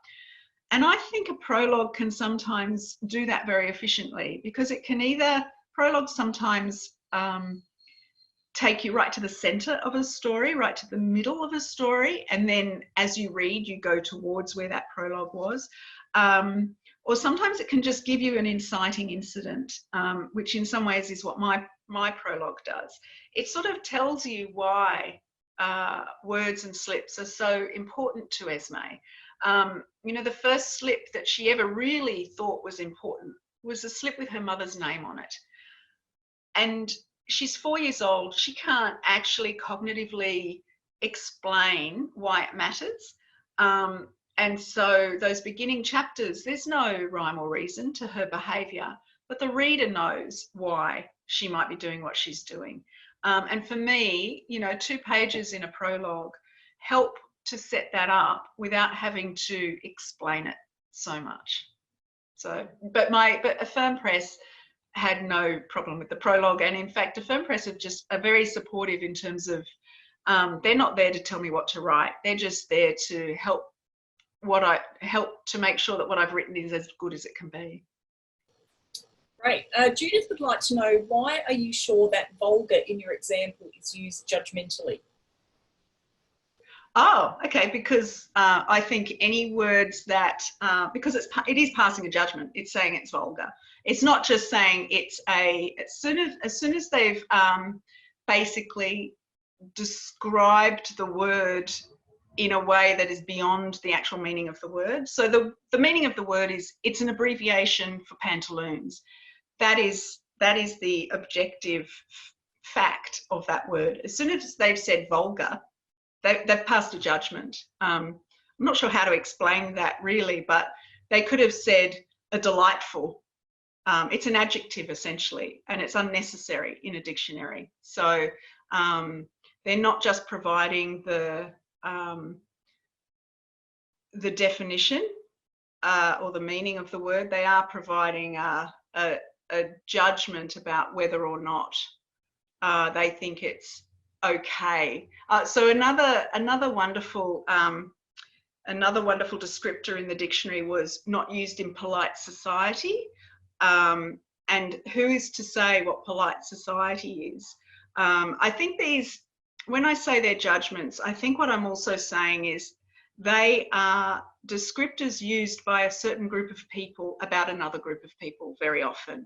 And I think a prologue can sometimes do that very efficiently, because it can prologues sometimes take you right to the center of a story, right to the middle of a story, and then as you read, you go towards where that prologue was. Or sometimes it can just give you an inciting incident, which in some ways is what my prologue does. It sort of tells you why words and slips are so important to Esme. You know, the first slip that she ever really thought was important was a slip with her mother's name on it. And she's 4 years old. She can't actually cognitively explain why it matters. And so those beginning chapters, there's no rhyme or reason to her behaviour, but the reader knows why she might be doing what she's doing. And for me, you know, 2 pages in a prologue help to set that up without having to explain it so much. So, but Affirm Press had no problem with the prologue, and in fact, Affirm Press are very supportive in terms of they're not there to tell me what to write. They're just there to help to make sure that what I've written is as good as it can be. Great. Judith would like to know, why are you sure that vulgar in your example is used judgmentally? Oh, okay, because I think any words that, because it is passing a judgment, it's saying it's vulgar. It's not just saying it's as soon as they've basically described the word in a way that is beyond the actual meaning of the word. So the meaning of the word is, it's an abbreviation for pantaloons. That is the objective fact of that word. As soon as they've said vulgar, they've passed a judgment. I'm not sure how to explain that really, but they could have said a delightful. It's an adjective essentially, and it's unnecessary in a dictionary. So they're not just providing the definition or the meaning of the word, they are providing a judgment about whether or not they think it's okay. So another wonderful descriptor in the dictionary was not used in polite society. And who is to say what polite society is? I think when I say they're judgments, I think what I'm also saying is they are descriptors used by a certain group of people about another group of people very often.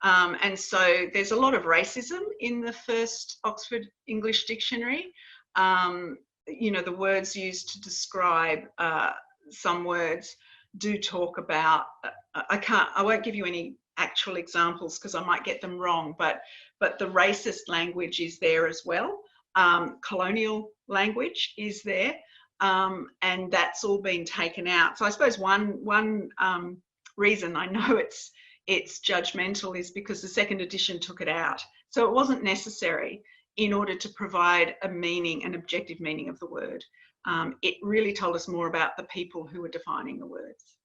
And so there's a lot of racism in the first Oxford English Dictionary. You know, the words used to describe some words do talk about, I won't give you any actual examples because I might get them wrong, but the racist language is there as well. Colonial language is there, and that's all been taken out. So I suppose one reason I know it's judgmental is because the second edition took it out. So it wasn't necessary in order to provide a meaning, an objective meaning of the word. It really told us more about the people who were defining the words.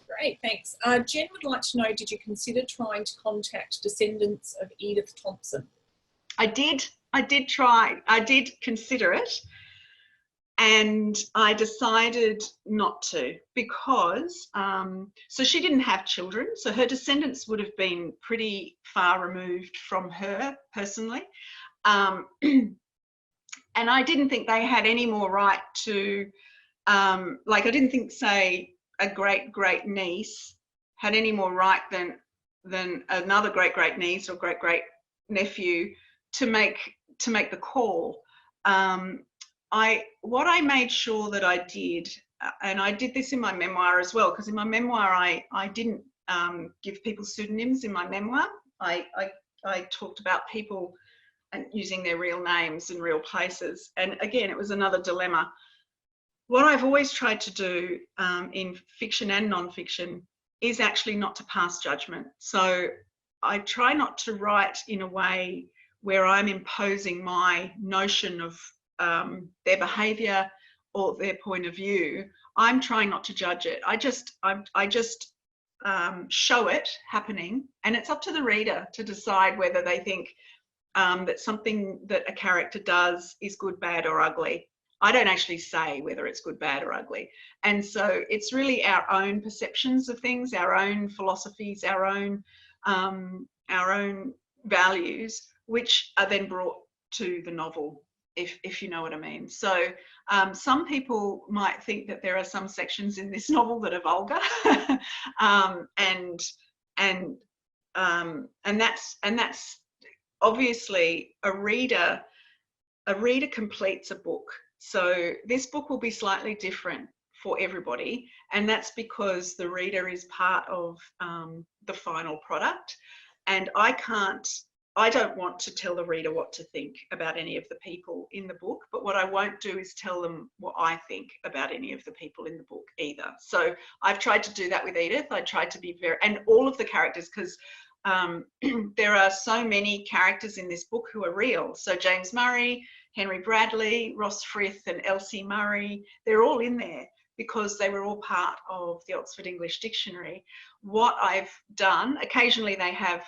Great, thanks. Jen would like to know, did you consider trying to contact descendants of Edith Thompson? I did try, I did consider it, and I decided not to because, so she didn't have children, so her descendants would have been pretty far removed from her personally. And I didn't think they had any more right to, like I didn't think, say, a great niece had any more right than another great niece or great nephew to make the call. What I made sure that I did, and I did this in my memoir as well, because in my memoir I didn't give people pseudonyms in my memoir. I talked about people and using their real names and real places, and again it was another dilemma. What I've always tried to do in fiction and non-fiction is actually not to pass judgment. So I try not to write in a way where I'm imposing my notion of their behaviour or their point of view. I'm trying not to judge it. I just show it happening, and it's up to the reader to decide whether they think that something that a character does is good, bad or ugly. I don't actually say whether it's good, bad or ugly. And so it's really our own perceptions of things, our own philosophies, our own values, which are then brought to the novel, if you know what I mean. So some people might think that there are some sections in this novel that are vulgar, and that's obviously a reader completes a book. So this book will be slightly different for everybody, and that's because the reader is part of the final product, and I can't I don't want to tell the reader what to think about any of the people in the book, but what I won't do is tell them what I think about any of the people in the book either. So I've tried to do that with Edith. I tried to be very, and all of the characters, because there are so many characters in this book who are real. So James Murray, Henry Bradley, Ross Frith and Elsie Murray, they're all in there because they were all part of the Oxford English Dictionary. What I've done, occasionally they have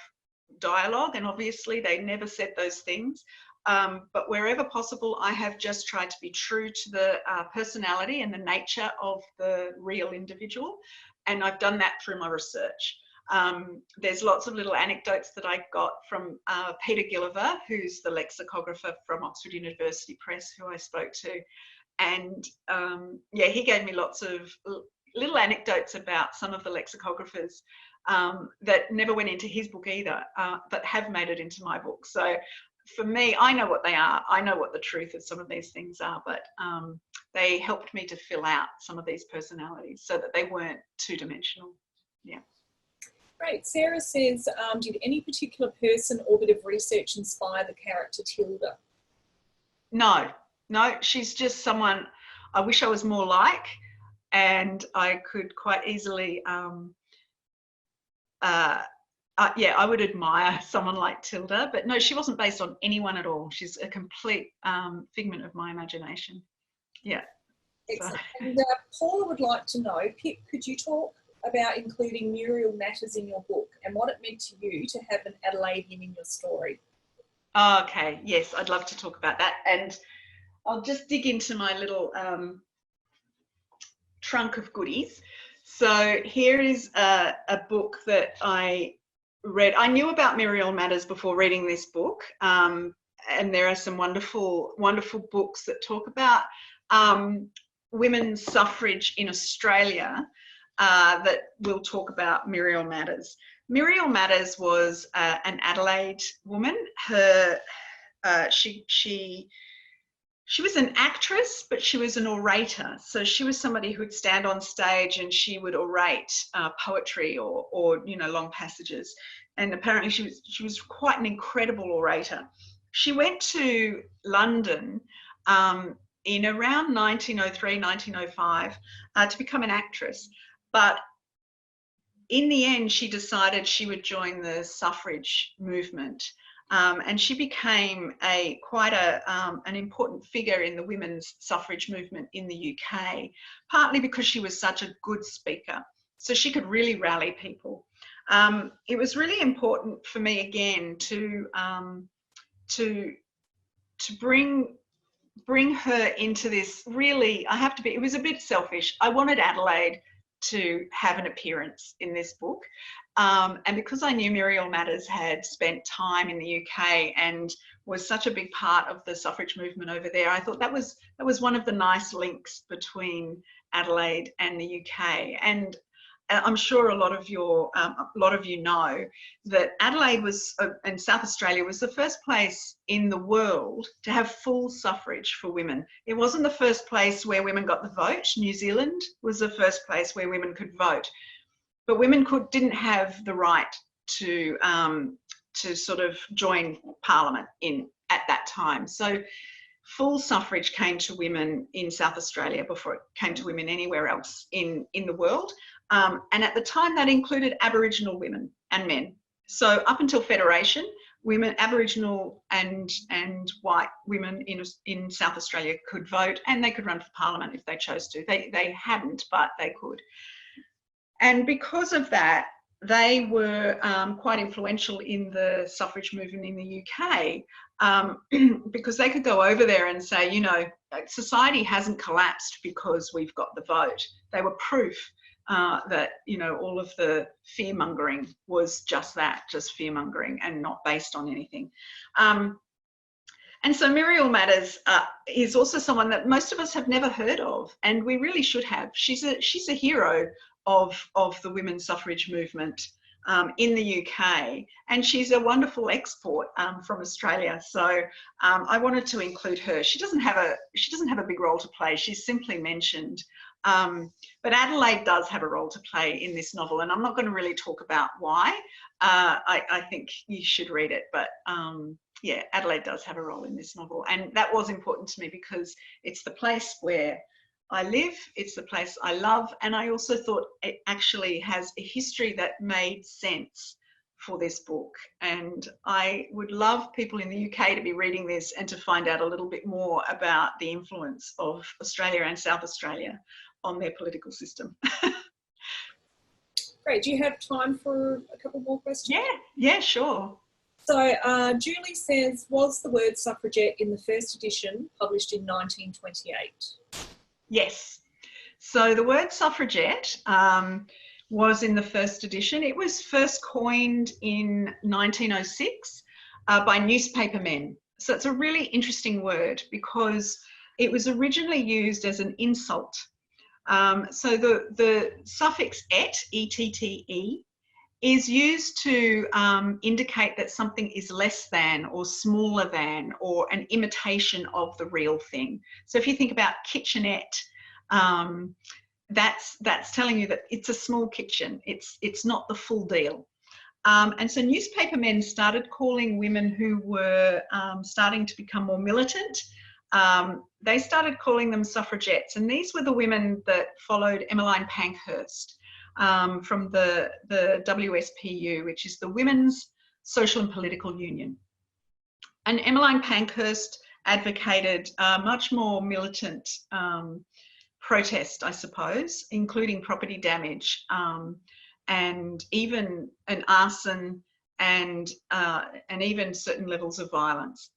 dialogue, and obviously they never said those things, but wherever possible I have just tried to be true to the personality and the nature of the real individual, and I've done that through my research. There's lots of little anecdotes that I got from Peter Gilliver, who's the lexicographer from Oxford University Press, who I spoke to, and yeah, he gave me lots of little anecdotes about some of the lexicographers that never went into his book either, but have made it into my book. So for me, I know what they are. I know what the truth of some of these things are, but they helped me to fill out some of these personalities so that they weren't two-dimensional. Yeah. Great. Sarah says, did any particular person or bit of research inspire the character Tilda? No, she's just someone I wish I was more like, and I could quite easily yeah, I would admire someone like Tilda, but no, she wasn't based on anyone at all. She's a complete figment of my imagination. Yeah. Excellent. So. And Paula would like to know, Pip, could you talk about including Muriel matters in your book and what it meant to you to have an Adelaidean in your story? Okay, yes, I'd love to talk about that. And I'll just dig into my little trunk of goodies. So here is a book that I read. I knew about Muriel Matters before reading this book, and there are some wonderful, wonderful books that talk about women's suffrage in Australia that will talk about Muriel Matters. Muriel Matters was an Adelaide woman. She was an actress, but she was an orator. So she was somebody who would stand on stage and she would orate poetry or you know, long passages. And apparently she was quite an incredible orator. She went to London in around 1903, 1905 to become an actress. But in the end, she decided she would join the suffrage movement. And she became quite an important figure in the women's suffrage movement in the UK, partly because she was such a good speaker. So she could really rally people. It was really important for me, again, to bring her into this. Really, I have to be, it was a bit selfish. I wanted Adelaide to have an appearance in this book. And because I knew Muriel Matters had spent time in the UK and was such a big part of the suffrage movement over there, I thought that was one of the nice links between Adelaide and the UK. And I'm sure a lot of you know that Adelaide was, and South Australia was the first place in the world to have full suffrage for women. It wasn't the first place where women got the vote. New Zealand was the first place where women could vote, but women didn't have the right to sort of join Parliament at that time. So full suffrage came to women in South Australia before it came to women anywhere else in the world. And at the time that included Aboriginal women and men. So up until Federation, women, Aboriginal and white women in South Australia could vote, and they could run for Parliament if they chose to. They hadn't, but they could. And because of that, they were quite influential in the suffrage movement in the UK, because they could go over there and say, you know, society hasn't collapsed because we've got the vote. They were proof that, you know, all of the fear-mongering was just that, just fear-mongering and not based on anything. And so Muriel Matters is also someone that most of us have never heard of, and we really should have. She's a hero of the women's suffrage movement in the UK, and she's a wonderful export from Australia. So I wanted to include her. She doesn't have a big role to play. She's simply mentioned But Adelaide does have a role to play in this novel, and I'm not going to really talk about why. I think you should read it, but yeah, Adelaide does have a role in this novel, and that was important to me because it's the place where I live, it's the place I love, and I also thought it actually has a history that made sense for this book. And I would love people in the UK to be reading this and to find out a little bit more about the influence of Australia and South Australia on their political system. Great. Do you have time for a couple more questions? Yeah, sure. So Julie says, was the word suffragette in the first edition published in 1928? Yes. So the word suffragette was in the first edition. It was first coined in 1906 by newspaper men. So it's a really interesting word because it was originally used as an insult. So the suffix et, E-T-T-E, is used to indicate that something is less than or smaller than or an imitation of the real thing. So if you think about kitchenette, that's telling you that it's a small kitchen. It's not the full deal. And so newspaper men started calling women who were starting to become more militant. They started calling them suffragettes, and these were the women that followed Emmeline Pankhurst from the WSPU, which is the Women's Social and Political Union. And Emmeline Pankhurst advocated much more militant protest, I suppose, including property damage and even an arson and even certain levels of violence.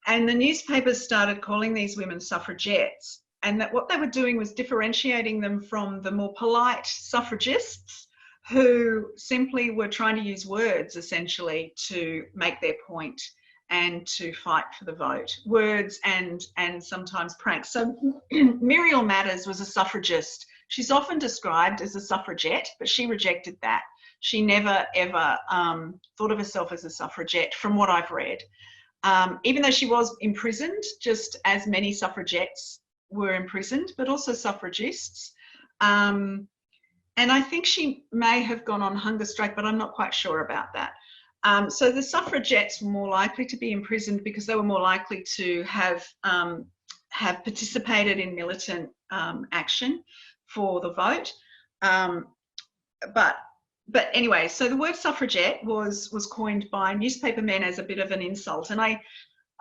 And the newspapers started calling these women suffragettes, and that what they were doing was differentiating them from the more polite suffragists who simply were trying to use words essentially to make their point and to fight for the vote. Words and sometimes pranks. So Muriel Matters was a suffragist. She's often described as a suffragette, but she rejected that. She never ever thought of herself as a suffragette from what I've read. Even though she was imprisoned, just as many suffragettes were imprisoned, but also suffragists. And I think she may have gone on hunger strike, but I'm not quite sure about that. So the suffragettes were more likely to be imprisoned because they were more likely to have participated in militant action for the vote. But anyway, so the word suffragette was coined by newspaper men as a bit of an insult. And I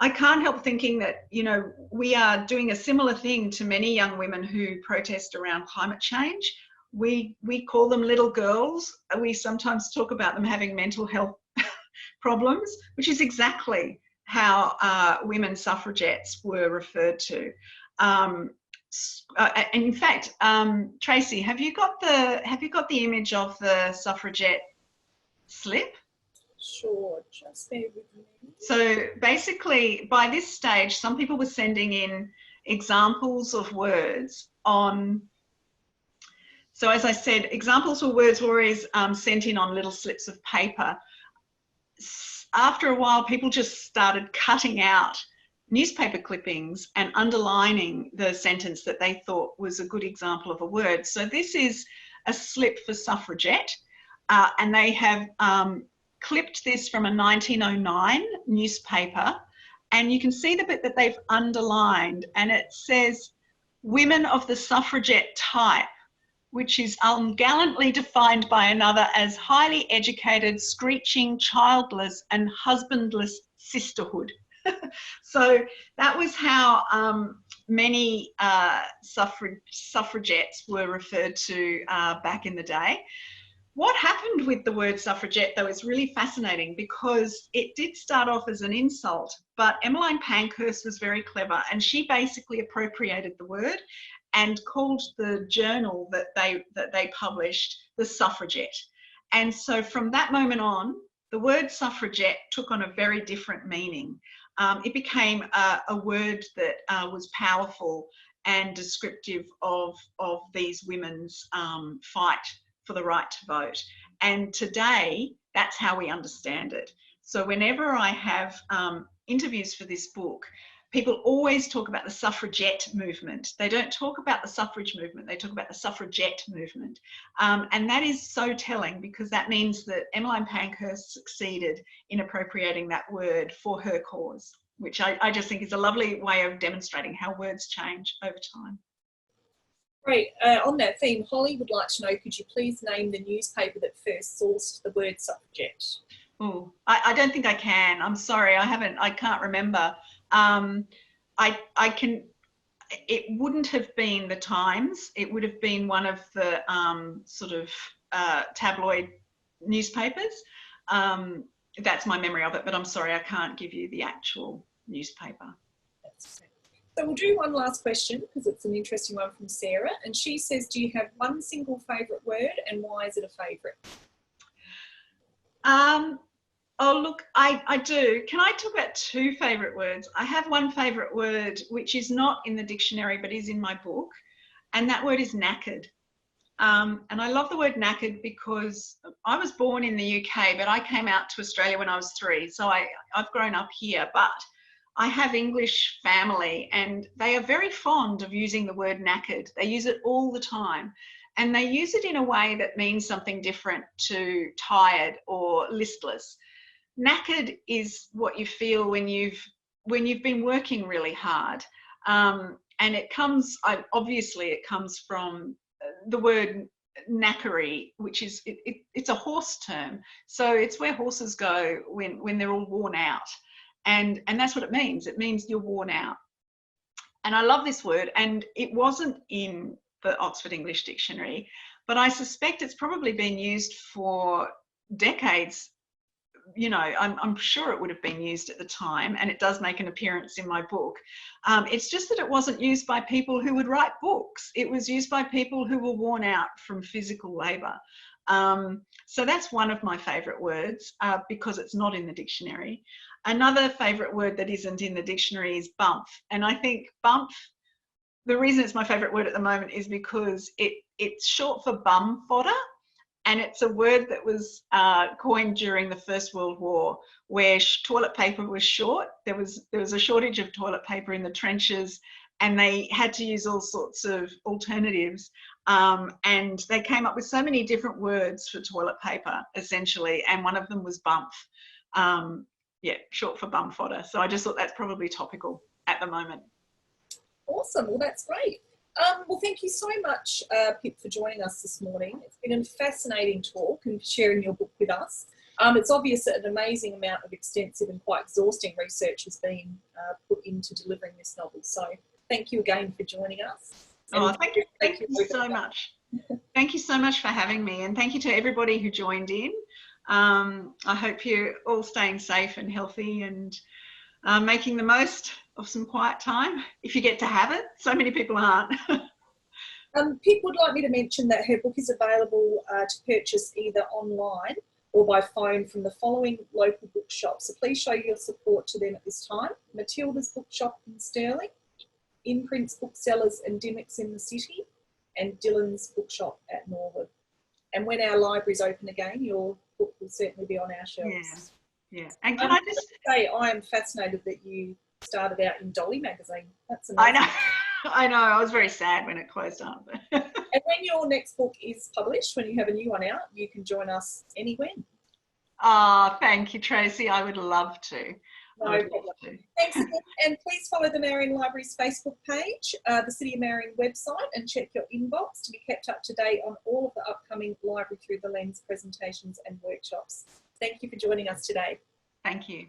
can't help thinking that, you know, we are doing a similar thing to many young women who protest around climate change. We call them little girls. We sometimes talk about them having mental health problems, which is exactly how women suffragettes were referred to. And in fact, Tracy, have you got the image of the suffragette slip? Sure, just bear with me. So basically, by this stage, some people were sending in examples of words on. So as I said, examples of words were always sent in on little slips of paper. After a while, people just started cutting out newspaper clippings and underlining the sentence that they thought was a good example of a word. So this is a slip for suffragette, and they have clipped this from a 1909 newspaper, and you can see the bit that they've underlined, and it says women of the suffragette type, which is ungallantly defined by another as highly educated, screeching, childless and husbandless sisterhood. So that was how many suffragettes were referred to back in the day. What happened with the word suffragette, though, is really fascinating because it did start off as an insult, but Emmeline Pankhurst was very clever, and she basically appropriated the word and called the journal that they published the Suffragette. And so from that moment on, the word suffragette took on a very different meaning. It became a word that was powerful and descriptive of these women's fight for the right to vote. And today, that's how we understand it. So whenever I have interviews for this book, people always talk about the suffragette movement. They don't talk about the suffrage movement, they talk about the suffragette movement. And that is so telling, because that means that Emmeline Pankhurst succeeded in appropriating that word for her cause, which I just think is a lovely way of demonstrating how words change over time. Great. On that theme, Holly would like to know, could you please name the newspaper that first sourced the word suffragette? Oh, I don't think I can. I'm sorry, I can't remember. It wouldn't have been the Times. It would have been one of the sort of tabloid newspapers. That's my memory of it, but I'm sorry, I can't give you the actual newspaper. So we'll do one last question, because it's an interesting one from Sarah, and she says, do you have one single favourite word, and why is it a favourite? Oh, look, I do. Can I talk about two favourite words? I have one favourite word which is not in the dictionary but is in my book, and that word is knackered. And I love the word knackered because I was born in the UK, but I came out to Australia when I was 3, so I've grown up here, but I have English family and they are very fond of using the word knackered. They use it all the time, and they use it in a way that means something different to tired or listless. Knackered is what you feel when you've been working really hard, and it comes, obviously it comes from the word Knackery, which is it's a horse term, so it's where horses go when they're all worn out, and that's what it means. It means you're worn out. And I love this word, and it wasn't in the Oxford English Dictionary, but I suspect it's probably been used for decades. You know, I'm sure it would have been used at the time, and it does make an appearance in my book. It's just that it wasn't used by people who would write books. It was used by people who were worn out from physical labour. So that's one of my favourite words, because it's not in the dictionary. Another favourite word that isn't in the dictionary is bump. And I think bump, the reason it's my favourite word at the moment is because it's short for bum fodder. And it's a word that was coined during the First World War, where toilet paper was short. There was a shortage of toilet paper in the trenches, and they had to use all sorts of alternatives. And they came up with so many different words for toilet paper, essentially, and one of them was bump. Yeah, short for bum fodder. So I just thought that's probably topical at the moment. Awesome. Well, that's great. Well, thank you so much, Pip, for joining us this morning. It's been a fascinating talk and sharing your book with us. It's obvious that an amazing amount of extensive and quite exhausting research has been put into delivering this novel. So thank you again for joining us. Oh, thank you so much. Thank you so much for having me, and thank you to everybody who joined in. I hope you're all staying safe and healthy and making the most of some quiet time, if you get to have it. So many people aren't. Pip would like me to mention that her book is available to purchase either online or by phone from the following local bookshops. So please show your support to them at this time: Matilda's Bookshop in Stirling, Imprint's Booksellers and Dimmicks in the City, and Dylan's Bookshop at Norwood. And when our libraries open again, your book will certainly be on our shelves. Yeah. And can I just say, I am fascinated that you started out in Dolly magazine. That's amazing. I know. I was very sad when it closed up. And when your next book is published, when you have a new one out, you can join us anywhere. Oh, thank you, Tracy. I would love to. No problem. Thanks again. And please follow the Marion Library's Facebook page, the City of Marion website, and check your inbox to be kept up to date on all of the upcoming Library Through the Lens presentations and workshops. Thank you for joining us today. Thank you.